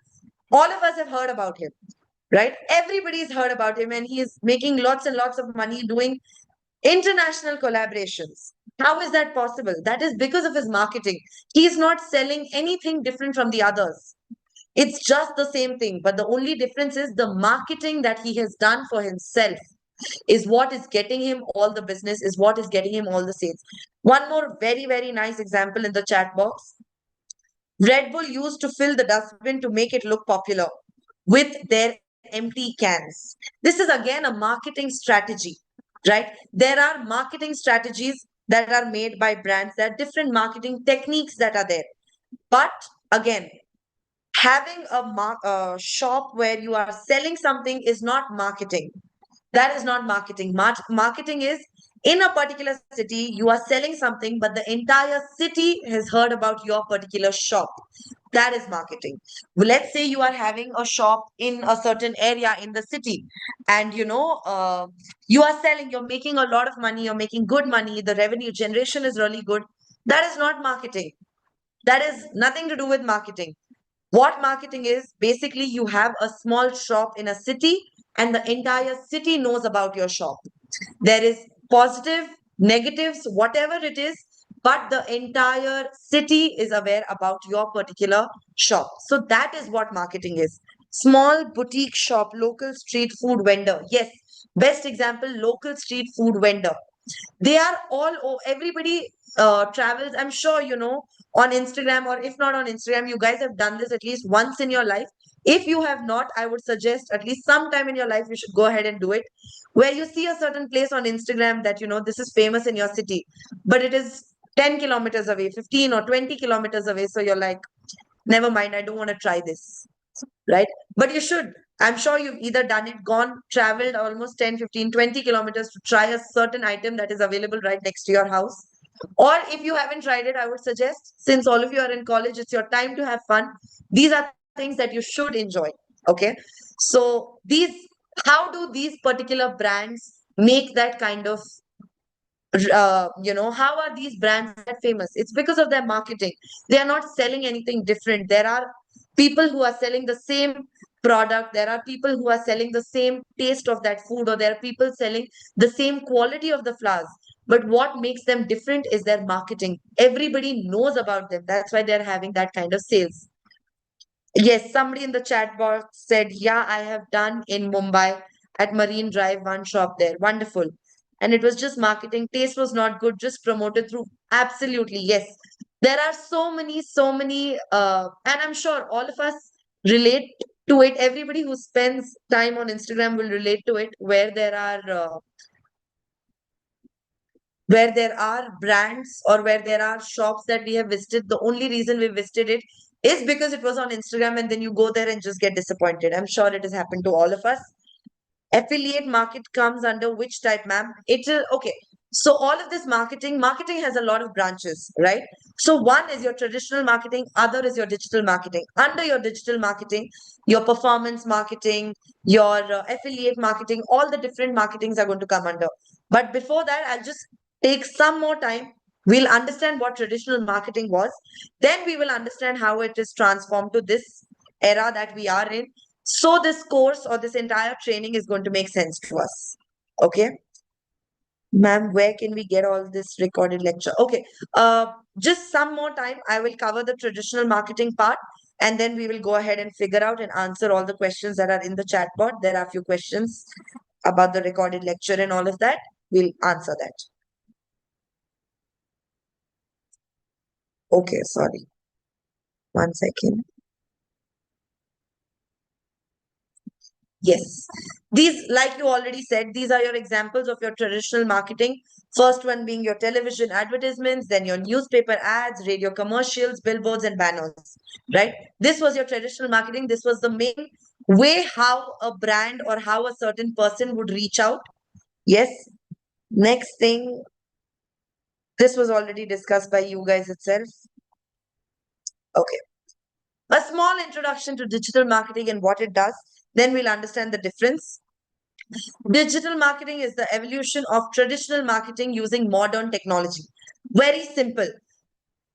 All of us have heard about him, right? Everybody's heard about him, and he is making lots and lots of money doing international collaborations. How is that possible? That is because of his marketing. He is not selling anything different from the others. It's just the same thing, but the only difference is the marketing that he has done for himself is what is getting him all the business, is what is getting him all the sales. One more very, very nice example in the chat box. Red Bull used to fill the dustbin to make it look popular with their empty cans. This is again a marketing strategy, right? There are marketing strategies that are made by brands. There are different marketing techniques that are there. But again, having a shop where you are selling something is not marketing. That is not marketing. Marketing is in a particular city, you are selling something, but the entire city has heard about your particular shop. That is marketing. Well, let's say you are having a shop in a certain area in the city, and you are selling, you're making a lot of money, you're making good money, the revenue generation is really good. That is not marketing. That is nothing to do with marketing. What marketing is, basically, you have a small shop in a city and the entire city knows about your shop. There is positive, negatives, whatever it is, but the entire city is aware about your particular shop. So that is what marketing is. Small boutique shop, local street food vendor. Yes, best example, local street food vendor. They are everybody travels. I'm sure, on Instagram, or if not on Instagram, you guys have done this at least once in your life. If you have not, I would suggest at least sometime in your life, you should go ahead and do it. Where you see a certain place on Instagram that, this is famous in your city, but it is 10 kilometers away, 15 or 20 kilometers away. So you're like, never mind, I don't want to try this. Right? But you should. I'm sure you've either done it, gone, traveled almost 10, 15, 20 kilometers to try a certain item that is available right next to your house. Or if you haven't tried it, I would suggest, since all of you are in college, it's your time to have fun. These are things that you should enjoy. Okay. So how do these particular brands make that kind of how are these brands that famous? It's because of their marketing. They are not selling anything different. There are people who are selling the same product. There are people who are selling the same taste of that food, or there are people selling the same quality of the flowers. But what makes them different is their marketing. Everybody knows about them. That's why they're having that kind of sales. Yes, somebody in the chat box said, yeah, I have done in Mumbai at Marine Drive, one shop there. Wonderful. And it was just marketing. Taste was not good, just promoted through. Absolutely, yes. There are so many, and I'm sure all of us relate to it. Everybody who spends time on Instagram will relate to it, where there are brands or where there are shops that we have visited. The only reason we visited it is because it was on Instagram, and then you go there and just get disappointed. I'm sure it has happened to all of us. Affiliate market comes under which type, ma'am? It is okay. So all of this marketing has a lot of branches, right? So one is your traditional marketing, other is your digital marketing. Under your digital marketing, your performance marketing, your affiliate marketing, all the different marketings are going to come under. But before that, I'll just take some more time. We'll understand what traditional marketing was. Then we will understand how it is transformed to this era that we are in. So this course or this entire training is going to make sense to us. Okay. Ma'am, where can we get all this recorded lecture? Okay. Just some more time. I will cover the traditional marketing part, and then we will go ahead and figure out and answer all the questions that are in the chat board. There are a few questions about the recorded lecture and all of that. We'll answer that. Okay, sorry. 1 second. Yes. These, like you already said, these are your examples of your traditional marketing. First one being your television advertisements, then your newspaper ads, radio commercials, billboards, and banners, right? This was your traditional marketing. This was the main way how a brand or how a certain person would reach out. Yes. Next thing, this was already discussed by you guys itself. Okay. A small introduction to digital marketing and what it does. Then we'll understand the difference. Digital marketing is the evolution of traditional marketing using modern technology. Very simple.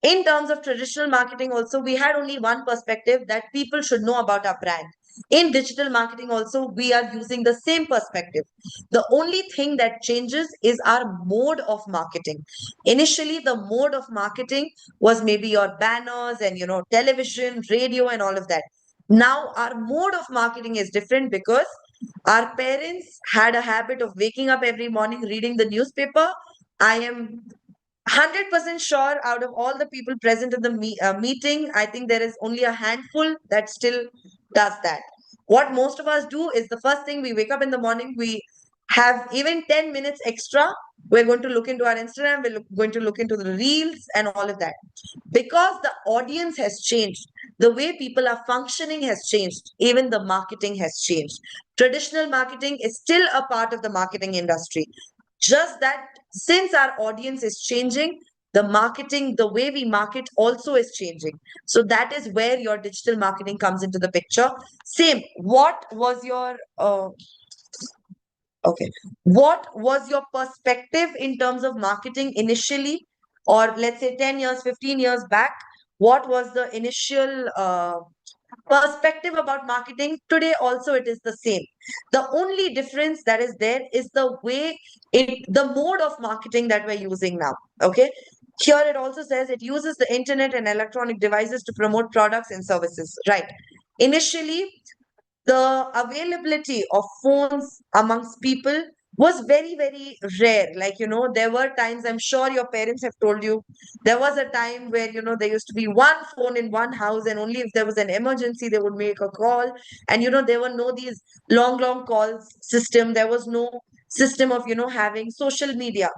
In terms of traditional marketing, also, we had only one perspective that people should know about our brand. In digital marketing, also, we are using the same perspective. The only thing that changes is our mode of marketing. Initially, the mode of marketing was maybe your banners and, television, radio, and all of that. Now, our mode of marketing is different because our parents had a habit of waking up every morning, reading the newspaper. I am 100% sure out of all the people present in the meeting, I think there is only a handful that still does that. What most of us do is the first thing we wake up in the morning, we have even 10 minutes extra. We're going to look into our Instagram, going to look into the reels and all of that. Because the audience has changed, the way people are functioning has changed, even the marketing has changed. Traditional marketing is still a part of the marketing industry. Just that since our audience is changing, the marketing, the way we market also is changing. So that is where your digital marketing comes into the picture. Same. What was your what was your perspective in terms of marketing initially, or let's say 10 years, 15 years back? What was the initial perspective about marketing? Today also it is the same. The only difference that is there is the way the mode of marketing that we're using now. Okay. Here it also says it uses the internet and electronic devices to promote products and services. Right. Initially, the availability of phones amongst people was very, very rare. Like, there were times, I'm sure your parents have told you, there was a time where, there used to be one phone in one house, and only if there was an emergency, they would make a call. And, there were no these long, long calls system. There was no system of, having social media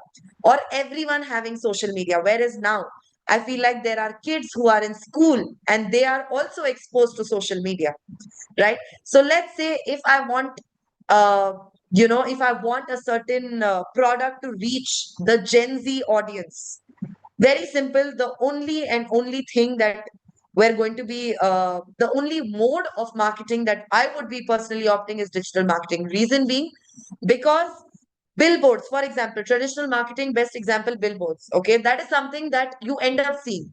or everyone having social media. Whereas now, I feel like there are kids who are in school and they are also exposed to social media, right? So let's say if I want, uh, if I want a certain product to reach the Gen Z audience, very simple. The only and only thing that we're going to be, the only mode of marketing that I would be personally opting is digital marketing. Reason being, because billboards, for example, traditional marketing, best example, billboards. Okay, that is something that you end up seeing.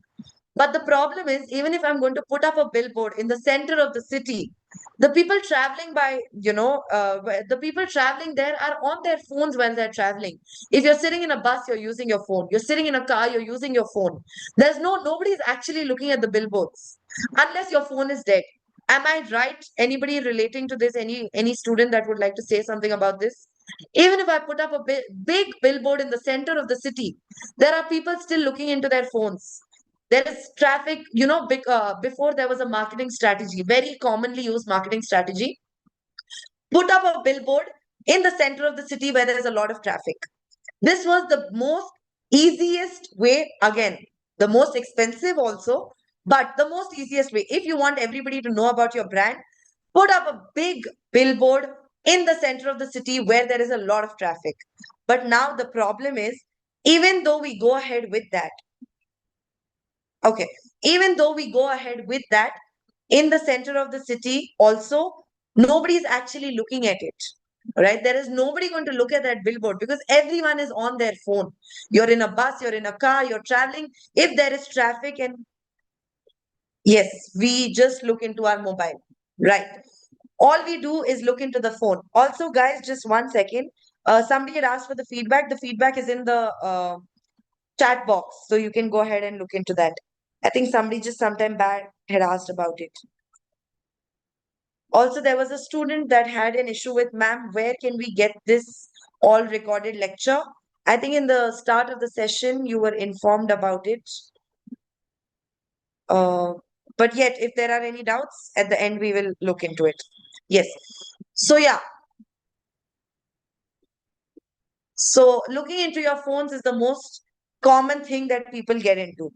But the problem is, even if I'm going to put up a billboard in the center of the city, the people traveling by, the people traveling there are on their phones while they're traveling. If you're sitting in a bus, you're using your phone. You're sitting in a car, you're using your phone. Nobody's actually looking at the billboards unless your phone is dead. Am I right? Anybody relating to this? Any student that would like to say something about this? Even if I put up a big billboard in the center of the city, there are people still looking into their phones. There is traffic, before there was a marketing strategy, very commonly used marketing strategy. Put up a billboard in the center of the city where there is a lot of traffic. This was the most easiest way, again, the most expensive also, but the most easiest way. If you want everybody to know about your brand, put up a big billboard in the center of the city where there is a lot of traffic. But now the problem is, even though we go ahead with that, okay, even though we go ahead with that in the center of the city, also, nobody's actually looking at it. Right? There is nobody going to look at that billboard because everyone is on their phone. You're in a bus, you're in a car, you're traveling. If there is traffic, and yes, we just look into our mobile. Right. All we do is look into the phone. Also, guys, just 1 second. Somebody had asked for the feedback. The feedback is in the chat box. So you can go ahead and look into that. I think somebody just sometime back had asked about it. Also, there was a student that had an issue with, ma'am, where can we get this all recorded lecture? I think in the start of the session, you were informed about it. Uh, but yet, if there are any doubts, at the end, we will look into it. Yes. So, yeah. So, looking into your phones is the most common thing that people get into.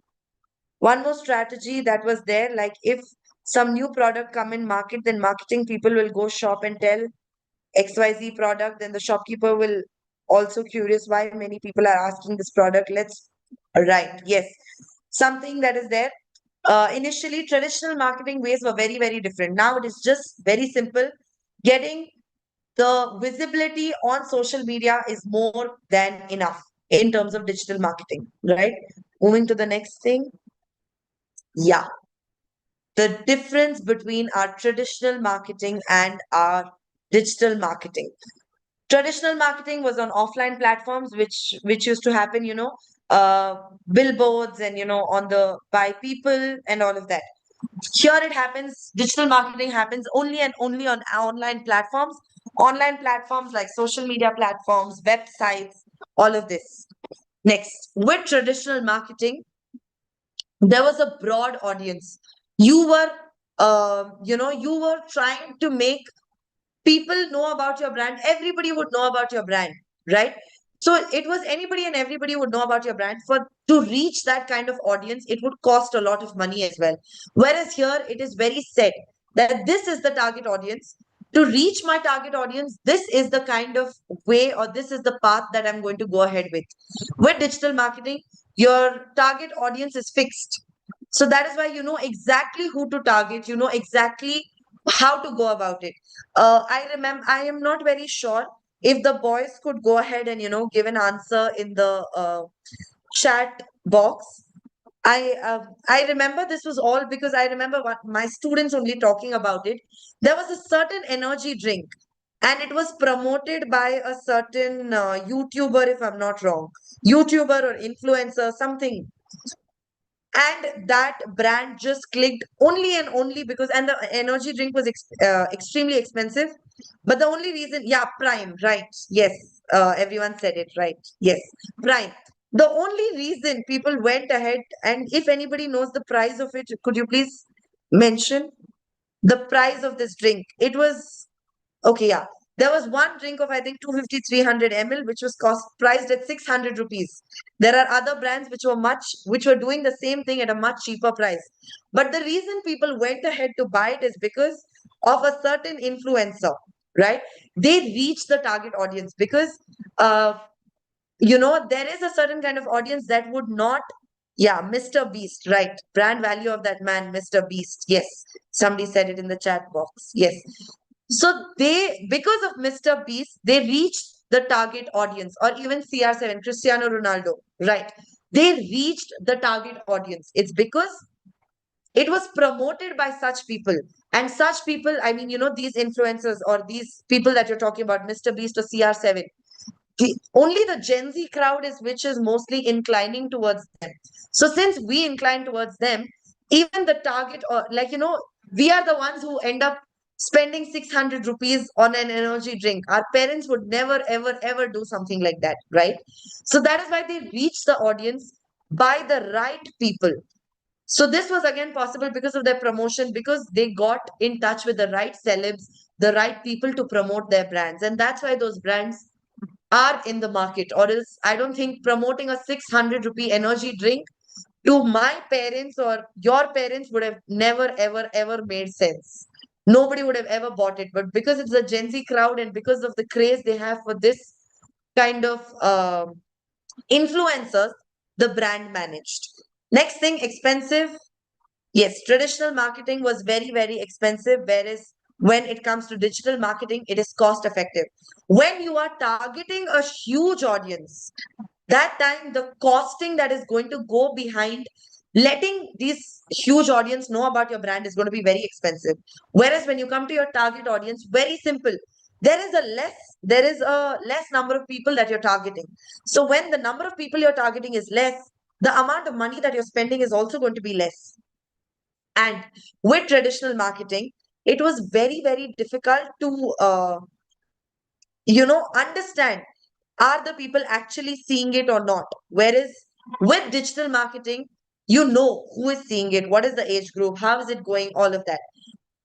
One more strategy that was there, like if some new product come in market, then marketing people will go shop and tell XYZ product, then the shopkeeper will also curious why many people are asking this product. Let's right, yes, something that is there. Initially, traditional marketing ways were very, very different. Now it is just very simple. Getting the visibility on social media is more than enough in terms of digital marketing, right? Moving to the next thing. Yeah, the difference between our traditional marketing and our digital marketing. Traditional marketing was on offline platforms, which used to happen, uh, billboards and on the by people and all of that. Here it happens, digital marketing happens only and only on online platforms like social media platforms, websites, all of this. Next, with traditional marketing, there was a broad audience. You were you were trying to make people know about your brand. Everybody would know about your brand, right? So it was anybody and everybody would know about your brand. For to reach that kind of audience, it would cost a lot of money as well. Whereas here it is very set that this is the target audience. To reach my target audience, this is the kind of way or this is the path that I'm going to go ahead with. With digital marketing, your target audience is fixed. So that is why you know exactly who to target, you know exactly how to go about it. I remember, I am not very sure if the boys could go ahead and give an answer in the chat box. I remember this was all because I remember what my students only talking about it. There was a certain energy drink, and it was promoted by a certain YouTuber, if I'm not wrong, YouTuber or influencer, something, and that brand just clicked only and only because, and the energy drink was extremely expensive, but the only reason, yeah, Prime, right, yes, everyone said it right. Yes, Prime. The only reason people went ahead, and if anybody knows the price of it, could you please mention the price of this drink? It was okay, yeah. There was one drink of I think 250, 300 ml, which was priced at 600 rupees. There are other brands which were doing the same thing at a much cheaper price. But the reason people went ahead to buy it is because of a certain influencer, right? They reach the target audience because uh, there is a certain kind of audience that would not, yeah, Mr. Beast, right? Brand value of that man, Mr. Beast. Yes, somebody said it in the chat box. Yes. So because of Mr. Beast, they reached the target audience, or even CR7, Cristiano Ronaldo, right? They reached the target audience. It's because it was promoted by such people. And such people, I mean, these influencers or these people that you're talking about, Mr. Beast or CR7, only the Gen Z crowd is which is mostly inclining towards them. So since we incline towards them, even the target, or we are the ones who end up spending 600 rupees on an energy drink. Our parents would never, ever, ever do something like that, right? So that is why they reach the audience by the right people. So this was again possible because of their promotion, because they got in touch with the right celebs, the right people to promote their brands. And that's why those brands are in the market. Or else I don't think promoting a 600 rupee energy drink to my parents or your parents would have never, ever, ever made sense. Nobody would have ever bought it. But because it's a Gen Z crowd and because of the craze they have for this kind of influencers, the brand managed. Next thing, expensive. Yes, traditional marketing was very, very expensive, whereas when it comes to digital marketing, it is cost effective. When you are targeting a huge audience, that time the costing that is going to go behind letting these huge audience know about your brand is going to be very expensive. Whereas when you come to your target audience, very simple. There is a less number of people that you're targeting. So when the number of people you're targeting is less, the amount of money that you're spending is also going to be less. And with traditional marketing, it was very, very difficult to, understand, are the people actually seeing it or not? Whereas with digital marketing, you know who is seeing it, what is the age group, how is it going, all of that.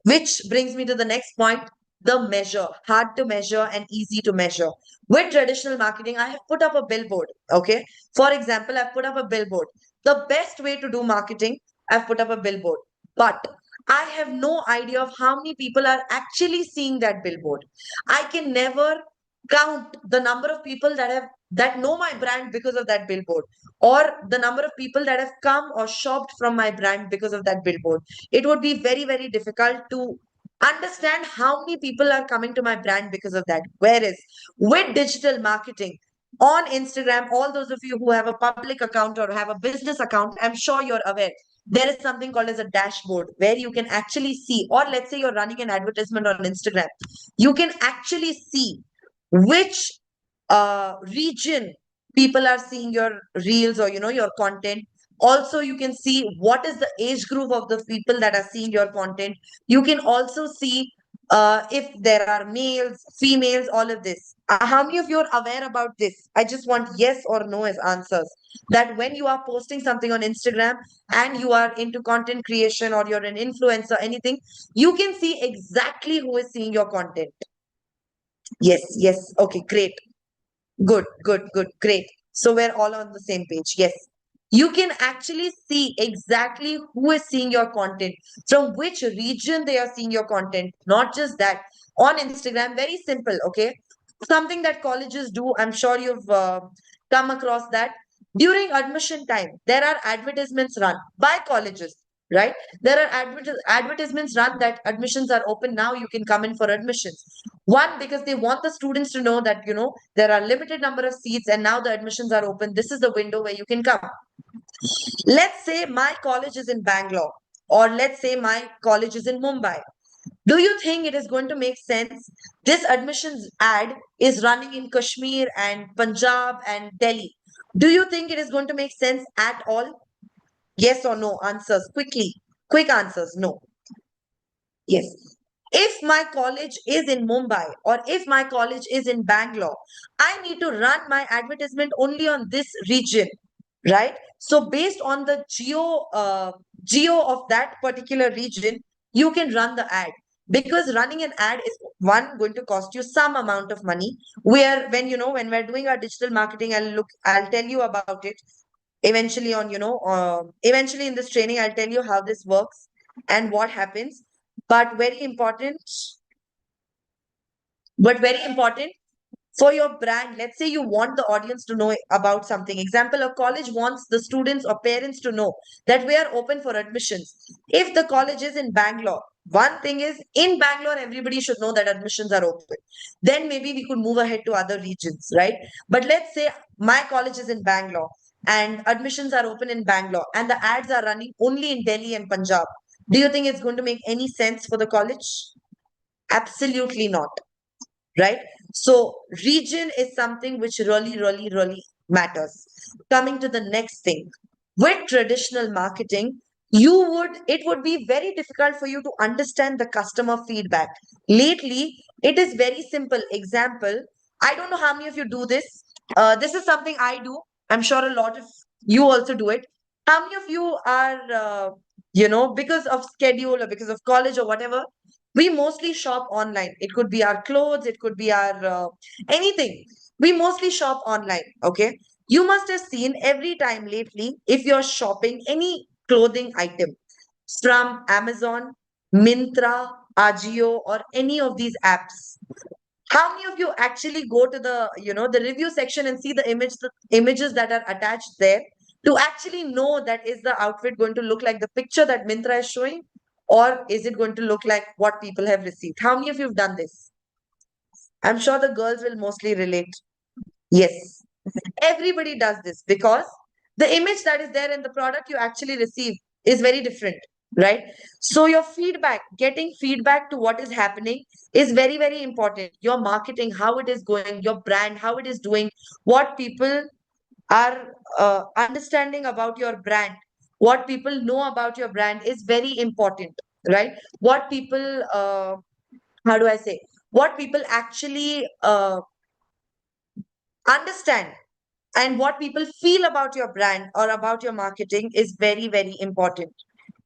Which brings me to the next point, the measure, hard to measure and easy to measure. With traditional marketing, I have put up a billboard. Okay. For example, I've put up a billboard. The best way to do marketing, I've put up a billboard. But I have no idea of how many people are actually seeing that billboard. I can never count the number of people that know my brand because of that billboard, or the number of people that have come or shopped from my brand because of that billboard. It would be very, very difficult to understand how many people are coming to my brand because of that. Whereas with digital marketing on Instagram, all those of you who have a public account or have a business account, I'm sure you're aware. There is something called as a dashboard where you can actually see, or let's say you're running an advertisement on Instagram, you can actually see which region people are seeing your reels or your content. Also you can see what is the age group of the people that are seeing your content. You can also see if there are males, females, all of this. How many of you are aware about this? I just want yes or no as answers, that when you are posting something on Instagram and you are into content creation or you're an influencer, anything, you can see exactly who is seeing your content. Yes, yes. Okay, great. Good, good, good, great. So we're all on the same page. Yes. You can actually see exactly who is seeing your content, from which region they are seeing your content. Not just that. On Instagram, very simple, okay? Something that colleges do, I'm sure you've come across that. During admission time, there are advertisements run by colleges, right? There are advertisements run that admissions are open now, you can come in for admissions. One, because they want the students to know that, there are limited number of seats and now the admissions are open. This is the window where you can come. Let's say my college is in Bangalore, or let's say my college is in Mumbai. Do you think it is going to make sense? This admissions ad is running in Kashmir and Punjab and Delhi. Do you think it is going to make sense at all? Yes or no? Answers quickly. Quick answers. No. Yes. If my college is in Mumbai or if my college is in Bangalore, I need to run my advertisement only on this region, right? So based on the geo of that particular region, you can run the ad, because running an ad is one going to cost you some amount of money. Where when we're doing our digital marketing, I'll tell you about it eventually eventually in this training. I'll tell you how this works and what happens. But very important for your brand. Let's say you want the audience to know about something. Example, a college wants the students or parents to know that we are open for admissions. If the college is in Bangalore, one thing is, in Bangalore everybody should know that admissions are open. Then maybe we could move ahead to other regions, right? But let's say my college is in Bangalore and admissions are open in Bangalore and the ads are running only in Delhi and Punjab. Do you think it's going to make any sense for the college? Absolutely not, right? So region is something which really, really, really matters. Coming to the next thing, with traditional marketing, it would be very difficult for you to understand the customer feedback. Lately, it is very simple. Example, I don't know how many of you do this. This is something I do. I'm sure a lot of you also do it. How many of you are, because of schedule or because of college or whatever, we mostly shop online. It could be our clothes, it could be our anything. We mostly shop online. Okay. You must have seen every time lately, if you're shopping any clothing item from Amazon, Mintra, Agio, or any of these apps, how many of you actually go to the review section and see the images that are attached there, to actually know that is the outfit going to look like the picture that Mintra is showing, or is it going to look like what people have received? How many of you have done this? I'm sure the girls will mostly relate. Yes, everybody does this, because the image that is there in the product you actually receive is very different, right? So your feedback, getting feedback to what is happening, is very, very important. Your marketing, how it is going, your brand, how it is doing, what people are understanding about your brand, what people know about your brand is very important, right? What people, how do I say, what people actually understand, and what people feel about your brand or about your marketing is very, very important.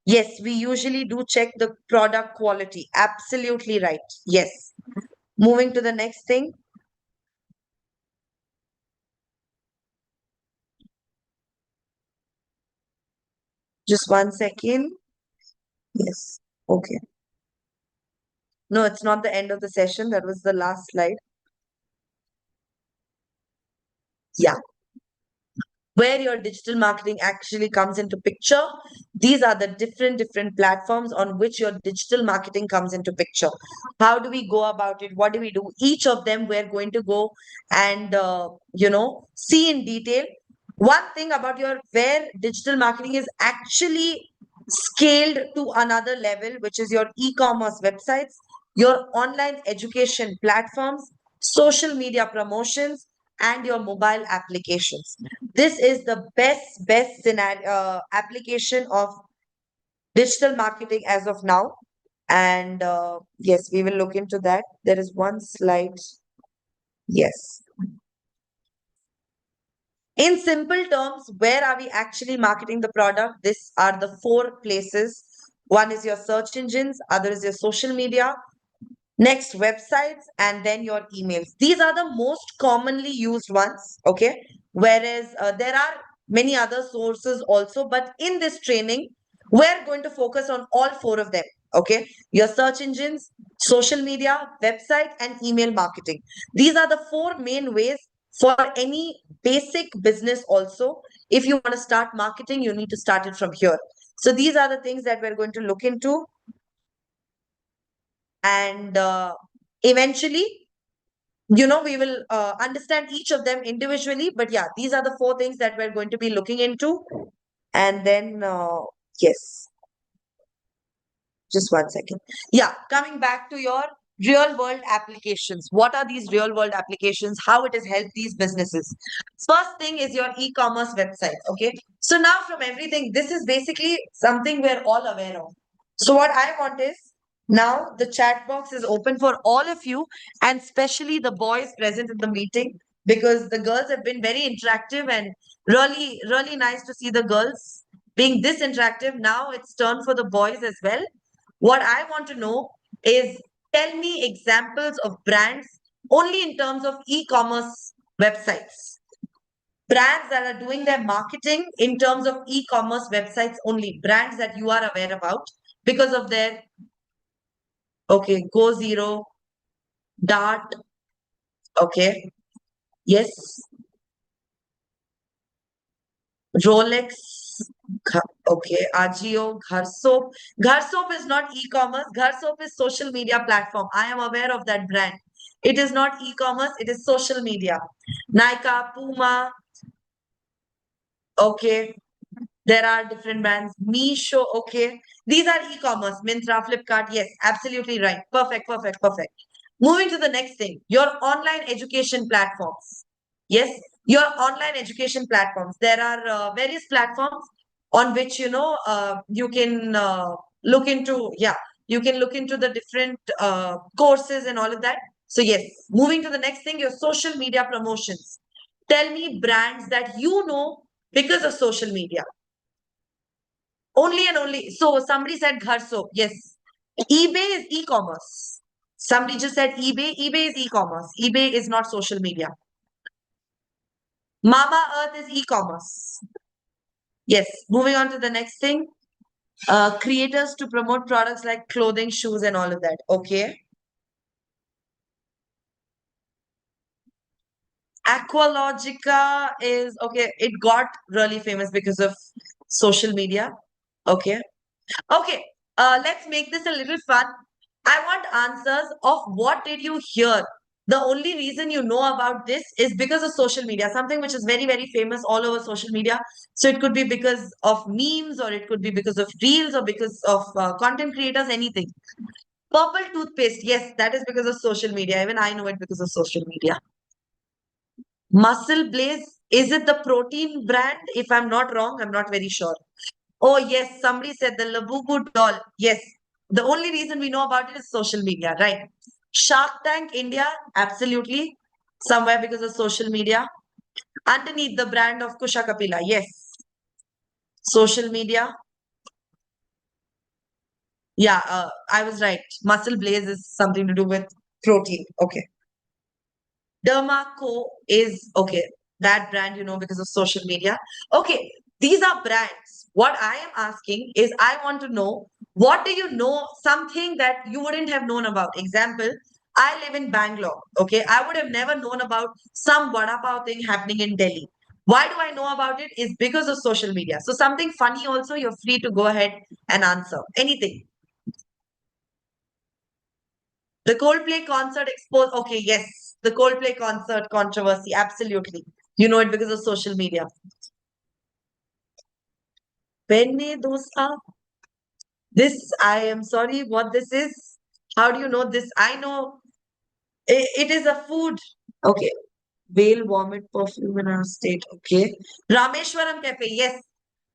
Yes, we usually do check the product quality. Absolutely right. Yes. Moving to the next thing. Just 1 second. Yes. Okay. No, it's not the end of the session. That was the last slide. Yeah. Where your digital marketing actually comes into picture. These are the different platforms on which your digital marketing comes into picture. How do we go about it? What do we do? Each of them we're going to go and see in detail. One thing about your where digital marketing is actually scaled to another level, which is your e-commerce websites, your online education platforms, social media promotions, and your mobile applications. This is the best scenario application of digital marketing as of now. And yes, we will look into that. There is one slide. Yes. In simple terms, where are we actually marketing the product? These are the 4 places. One is your search engines, other is your social media, next websites, and then your emails. These are the most commonly used ones. Okay. Whereas there are many other sources also, but in this training, we're going to focus on all 4 of them. Okay. Your search engines, social media, website, and email marketing. These are the 4 main ways for any basic business also. If you want to start marketing, you need to start it from here. So these are the things that we're going to look into. And eventually, we will understand each of them individually. But yeah, these are the 4 things that we're going to be looking into. And then, yes, just 1 second. Yeah, coming back to your real world applications. What are these real world applications? How it has helped these businesses? First thing is your e-commerce website. Okay. So now from everything, this is basically something we're all aware of. So what I want is Now the chat box is open for all of you, and especially the boys present in the meeting, because the girls have been very interactive and really, really nice to see the girls being this interactive. Now it's turn for the boys as well. What I want to know is, tell me examples of brands only in terms of e-commerce websites. Brands that are doing their marketing in terms of e-commerce websites only. Brands that you are aware about because of their, okay, Go Zero, Dart, okay, yes, Rolex, okay, Agio, Ghar Soap. Ghar Soap is not e-commerce. Ghar Soap is social media platform. I am aware of that brand. It is not e-commerce. It is social media. Nika, Puma, okay. There are different brands. Meesho, okay. These are e-commerce. Myntra, Flipkart. Yes, absolutely right. Perfect, perfect, perfect. Moving to the next thing, your online education platforms. Yes, your online education platforms. There are various platforms on which you can look into. Yeah, you can look into the different courses and all of that. So yes, moving to the next thing, your social media promotions. Tell me brands that you know because of social media. Only and only. So somebody said Ghar Soap. Yes. eBay is e-commerce. Somebody just said eBay. eBay is e-commerce. eBay is not social media. Mama Earth is e-commerce. Yes. Moving on to the next thing. Creators to promote products like clothing, shoes, and all of that. Okay. Aqualogica is okay. It got really famous because of social media. Okay. Okay, let's make this a little fun. I want answers of what did you hear? The only reason you know about this is because of social media, something which is very, very famous all over social media. So it could be because of memes, or it could be because of reels, or because of content creators, anything. Purple toothpaste, yes, that is because of social media. Even I know it because of social media. Muscle Blaze, is it the protein brand? If I'm not wrong, I'm not very sure. Oh, yes, somebody said the Labubu doll. Yes, the only reason we know about it is social media, right? Shark Tank India, absolutely. Somewhere because of social media. Underneath the brand of Kusha Kapila, yes. Social media. Yeah, I was right. Muscle Blaze is something to do with protein. Okay. Dermaco is okay. That brand, because of social media. Okay, these are brands. What I am asking is, I want to know, what do you know something that you wouldn't have known about? Example, I live in Bangalore. Okay, I would have never known about some vada pav thing happening in Delhi. Why do I know about it? Is because of social media. So something funny also, you're free to go ahead and answer anything. The Coldplay concert exposed. Okay, yes. The Coldplay concert controversy. Absolutely. You know it because of social media. Penne dosa. This, I am sorry, what this is. How do you know this? I know it is a food. Okay. Whale vomit perfume in our state. Okay. Rameshwaram Cafe. Yes.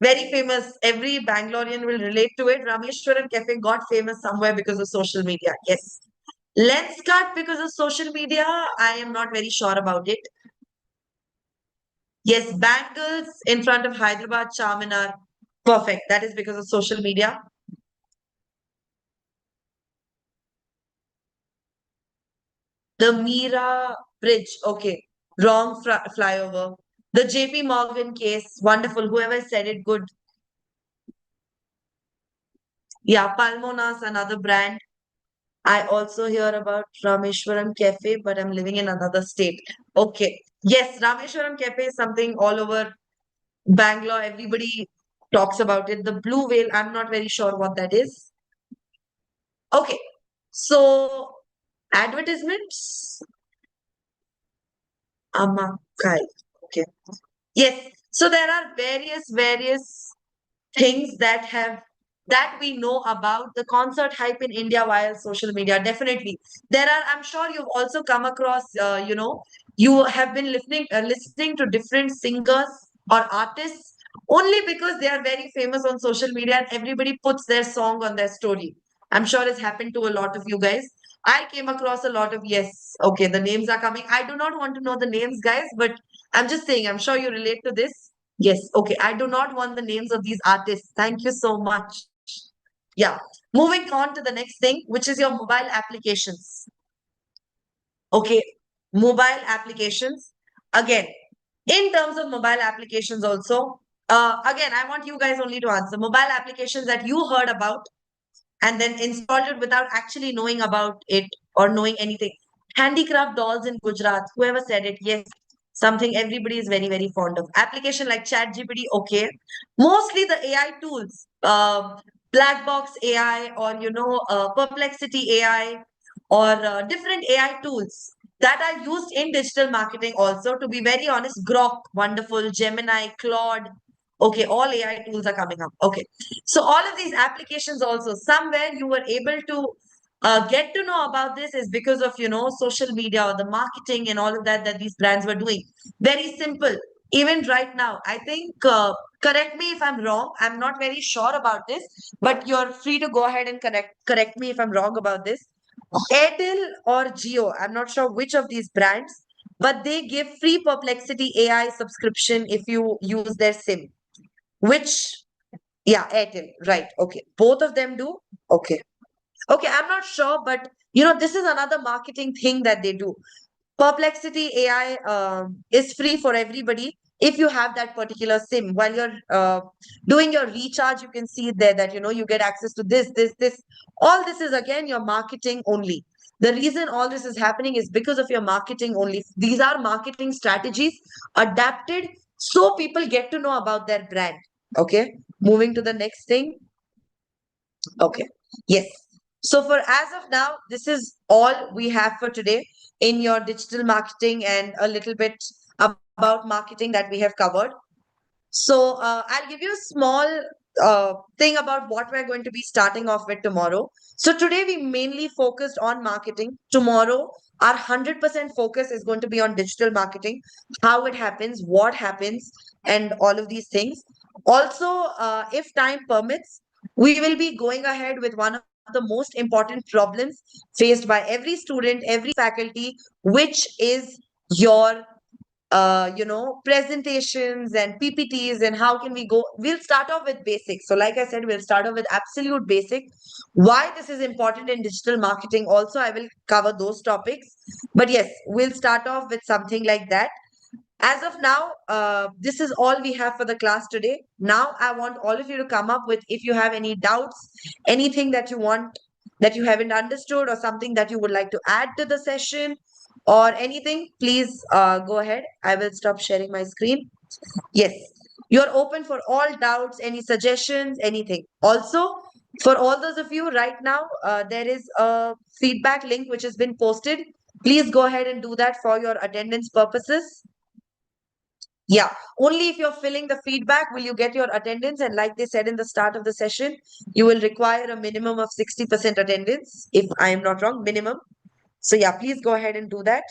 Very famous. Every Bangalorean will relate to it. Rameshwaram Cafe got famous somewhere because of social media. Yes. Lens cut because of social media. I am not very sure about it. Yes, bangles in front of Hyderabad Charminar. Perfect. That is because of social media. The Mira Bridge. Okay. Wrong flyover. The JP Morgan case. Wonderful. Whoever said it, good. Yeah, Palmonas, another brand. I also hear about Rameshwaram Cafe, but I'm living in another state. Okay. Yes, Rameshwaram Cafe is something all over Bangalore. Everybody talks about it. The blue whale, I'm not very sure what that is. Okay. So advertisements. Amakai. Okay. Yes. So there are various things that we know about the concert hype in India via social media. Definitely, there are. I'm sure you've also come across. You have been listening to different singers or artists only because they are very famous on social media and everybody puts their song on their story. I'm sure it's happened to a lot of you guys. I came across a lot of, yes, okay, the names are coming. I do not want to know the names, guys, but I'm just saying, I'm sure you relate to this. Yes, okay, I do not want the names of these artists. Thank you so much. Yeah, moving on to the next thing, which is your mobile applications. Okay, mobile applications. Again, in terms of mobile applications also, again, I want you guys only to answer. Mobile applications that you heard about and then installed it without actually knowing about it or knowing anything. Handicraft dolls in Gujarat, whoever said it, yes, something everybody is very, very fond of. Application like ChatGPT, okay. Mostly the AI tools, Black Box AI or, Perplexity AI or different AI tools that are used in digital marketing also. To be very honest, Grok, wonderful, Gemini, Claude, okay, all AI tools are coming up. Okay. So all of these applications also, somewhere you were able to get to know about this is because of, social media or the marketing and all of that these brands were doing. Very simple. Even right now, I think, correct me if I'm wrong. I'm not very sure about this, but you're free to go ahead and correct me if I'm wrong about this. Airtel or Jio, I'm not sure which of these brands, but they give free Perplexity AI subscription if you use their SIM. Which, yeah, Airtel, right. Okay. Both of them do? Okay. Okay, I'm not sure, but this is another marketing thing that they do. Perplexity AI is free for everybody if you have that particular SIM. While you're doing your recharge, you can see there that you get access to this. All this is again your marketing only. The reason all this is happening is because of your marketing only. These are marketing strategies adapted so people get to know about their brand. Okay, moving to the next thing. Okay. Yes. So for as of now, this is all we have for today in your digital marketing and a little bit about marketing that we have covered. So I'll give you a small thing about what we're going to be starting off with tomorrow. So today we mainly focused on marketing. Tomorrow, our 100% focus is going to be on digital marketing, how it happens, what happens, and all of these things. Also, if time permits, we will be going ahead with one of the most important problems faced by every student, every faculty, which is your presentations and PPTs and how can we go. We'll start off with basics. So like I said, we'll start off with absolute basic. Why this is important in digital marketing also, I will cover those topics. But yes, we'll start off with something like that. As of now, this is all we have for the class today. Now, I want all of you to come up with, if you have any doubts, anything that you want, that you haven't understood, or something that you would like to add to the session, or anything, please go ahead. I will stop sharing my screen. Yes, you're open for all doubts, any suggestions, anything. Also, for all those of you right now, there is a feedback link which has been posted. Please go ahead and do that for your attendance purposes. Yeah, only if you're filling the feedback will you get your attendance. And like they said in the start of the session, you will require a minimum of 60% attendance, if I am not wrong, minimum. So yeah, please go ahead and do that.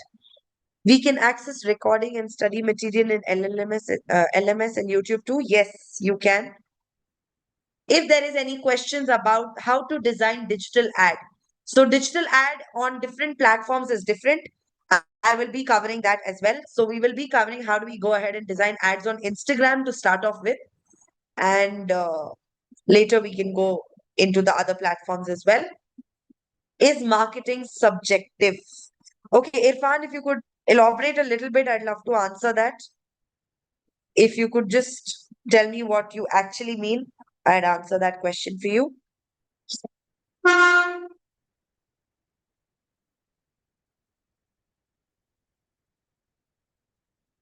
We can access recording and study material in LMS and YouTube too. Yes, you can. If there is any questions about how to design digital ad. So digital ad on different platforms is different. I will be covering that as well. So we will be covering how do we go ahead and design ads on Instagram to start off with. And later we can go into the other platforms as well. Is marketing subjective? Okay, Irfan, if you could elaborate a little bit, I'd love to answer that. If you could just tell me what you actually mean, I'd answer that question for you.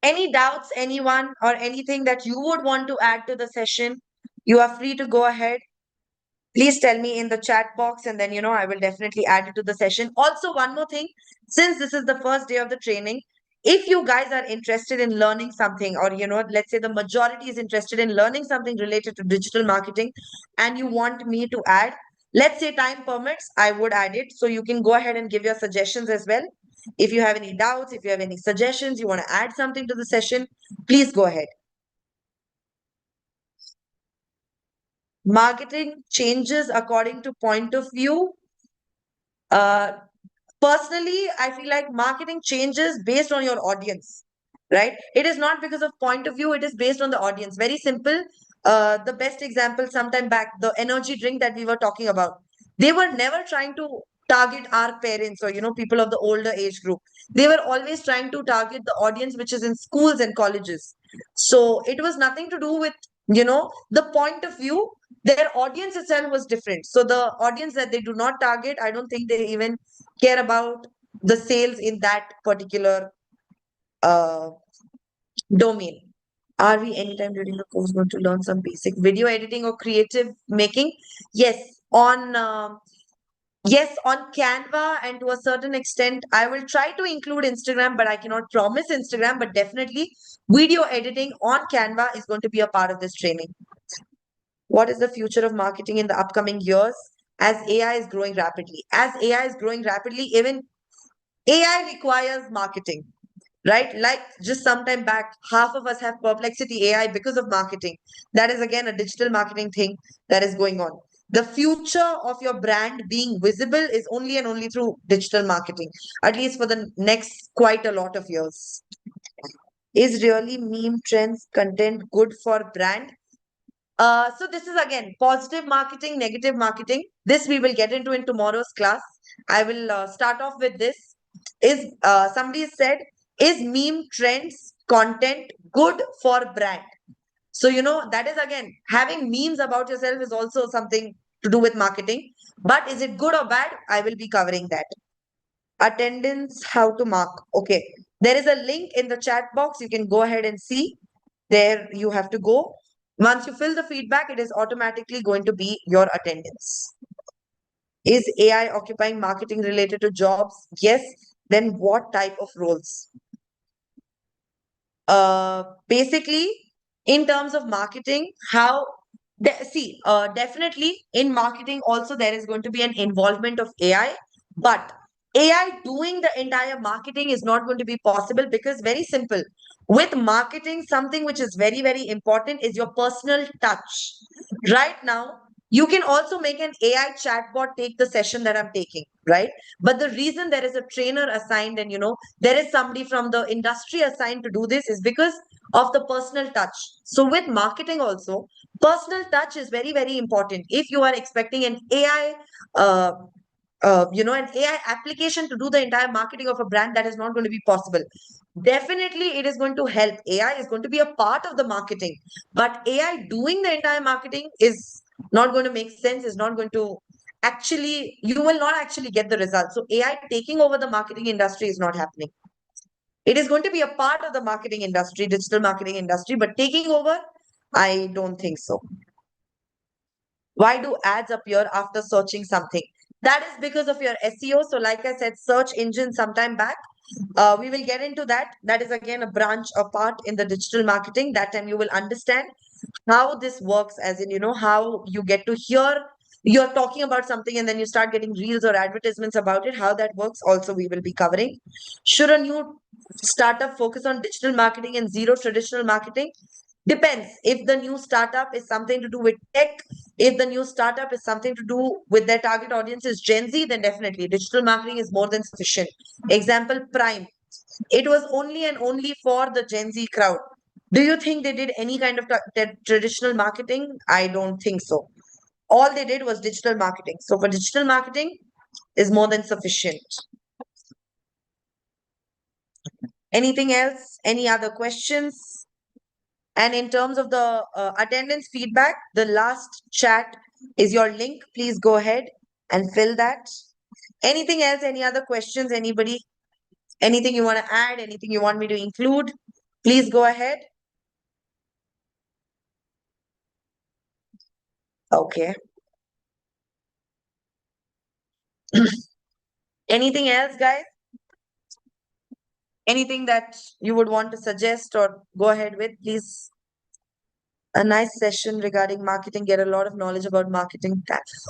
Any doubts, anyone, or anything that you would want to add to the session, you are free to go ahead. Please tell me in the chat box, and then, I will definitely add it to the session. Also, one more thing, since this is the first day of the training, if you guys are interested in learning something, or, let's say the majority is interested in learning something related to digital marketing, and you want me to add, let's say time permits, I would add it. So you can go ahead and give your suggestions as well. If you have any doubts, if you have any suggestions, you want to add something to the session, please go ahead. Marketing changes according to point of view. Uh, Personally, I feel like marketing changes based on your audience, right? It is not because of point of view, it is based on the audience. Very simple. The best example sometime back, the energy drink that we were talking about. They were never trying to target our parents or people of the older age group. They were always trying to target the audience which is in schools and colleges. So it was nothing to do with the point of view. Their audience itself was different. So the audience that they do not target, I don't think they even care about the sales in that particular uh, domain. Are we anytime during the course going to learn some basic video editing or creative making? Yes, on Canva, and to a certain extent, I will try to include Instagram, but I cannot promise Instagram. But definitely, video editing on Canva is going to be a part of this training. What is the future of marketing in the upcoming years as AI is growing rapidly? As AI is growing rapidly, even AI requires marketing, right? Like just some time back, half of us have Perplexity AI because of marketing. That is again a digital marketing thing that is going on. The future of your brand being visible is only and only through digital marketing, at least for the next quite a lot of years. Is really meme trends content good for brand? So this is again positive marketing, negative marketing. This we will get into in tomorrow's class. I will start off with this. Is somebody said, is meme trends content good for brand? So that is again having memes about yourself is also something to do with marketing. But is it good or bad? I will be covering that. Attendance, how to mark. Okay, there is a link in the chat box. You can go ahead and see. There you have to go. Once you fill the feedback, it is automatically going to be your attendance. Is AI occupying marketing related to jobs? Yes. Then what type of roles? Basically, in terms of marketing, definitely in marketing also there is going to be an involvement of AI, but AI doing the entire marketing is not going to be possible because very simple. With marketing, something which is very, very important is your personal touch. Right now, you can also make an AI chatbot take the session that I'm taking, right? But the reason there is a trainer assigned and there is somebody from the industry assigned to do this is because of the personal touch. So with marketing also, personal touch is very, very important. If you are expecting an AI, an AI application to do the entire marketing of a brand, that is not going to be possible. Definitely, it is going to help. AI is going to be a part of the marketing, but AI doing the entire marketing is not going to make sense. Is not going to actually, you will not actually get the results. So AI taking over the marketing industry is not happening. It is going to be a part of the marketing industry, digital marketing industry, but taking over, I don't think so. Why do ads appear after searching something? That is because of your SEO. So, like I said, search engine sometime back. We will get into that. That is again a branch, a part in the digital marketing. That time you will understand how this works, as in, how you get to hear you're talking about something and then you start getting reels or advertisements about it. How that works, also, we will be covering. Should a new startup focus on digital marketing and zero traditional marketing? Depends. If the new startup is something to do with tech, if the new startup is something to do with their target audience is Gen Z, then definitely digital marketing is more than sufficient. Example, Prime. It was only and only for the Gen Z crowd. Do you think they did any kind of traditional marketing? I don't think so. All they did was digital marketing. So for digital marketing is more than sufficient. Anything else? Any other questions? And in terms of the attendance feedback, the last chat is your link. Please go ahead and fill that. Anything else? Any other questions? Anybody? Anything you want to add? Anything you want me to include? Please go ahead. Okay. Anything else, guys? Anything that you would want to suggest or go ahead with, please? A nice session regarding marketing, get a lot of knowledge about marketing.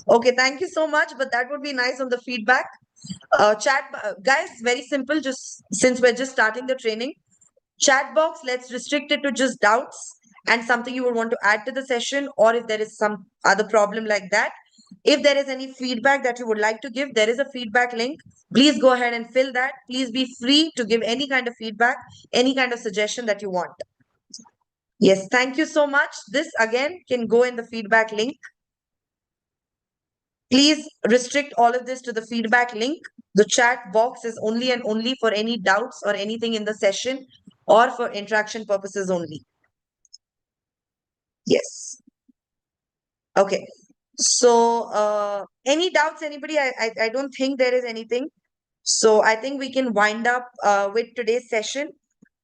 Okay, thank you so much. But that would be nice on the feedback. Guys, very simple. Just since we're just starting the training, chat box, let's restrict it to just doubts. and something you would want to add to the session, or if there is some other problem like that. If there is any feedback that you would like to give, there is a feedback link. Please go ahead and fill that. Please be free to give any kind of feedback, any kind of suggestion that you want. Yes, thank you so much. This again can go in the feedback link. Please restrict all of this to the feedback link. The chat box is only and only for any doubts or anything in the session or for interaction purposes only. Yes. Okay. So, any doubts, anybody? I don't think there is anything. So I think we can wind up with today's session.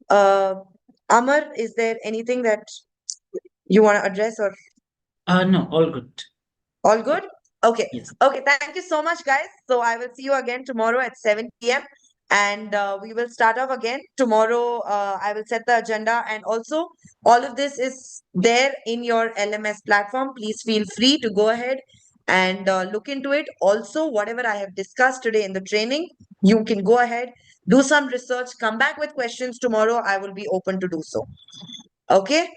Amar, is there anything that you want to address or No, all good. all good? Okay. Yes. Okay. Thank you so much, guys. So I will see you again tomorrow at 7 p.m. And we will start off again tomorrow. I will set the agenda, and also all of this is there in your LMS platform. Please feel free to go ahead and look into it. Also, whatever I have discussed today in the training, you can go ahead, do some research, come back with questions tomorrow. I will be open to do so. Okay.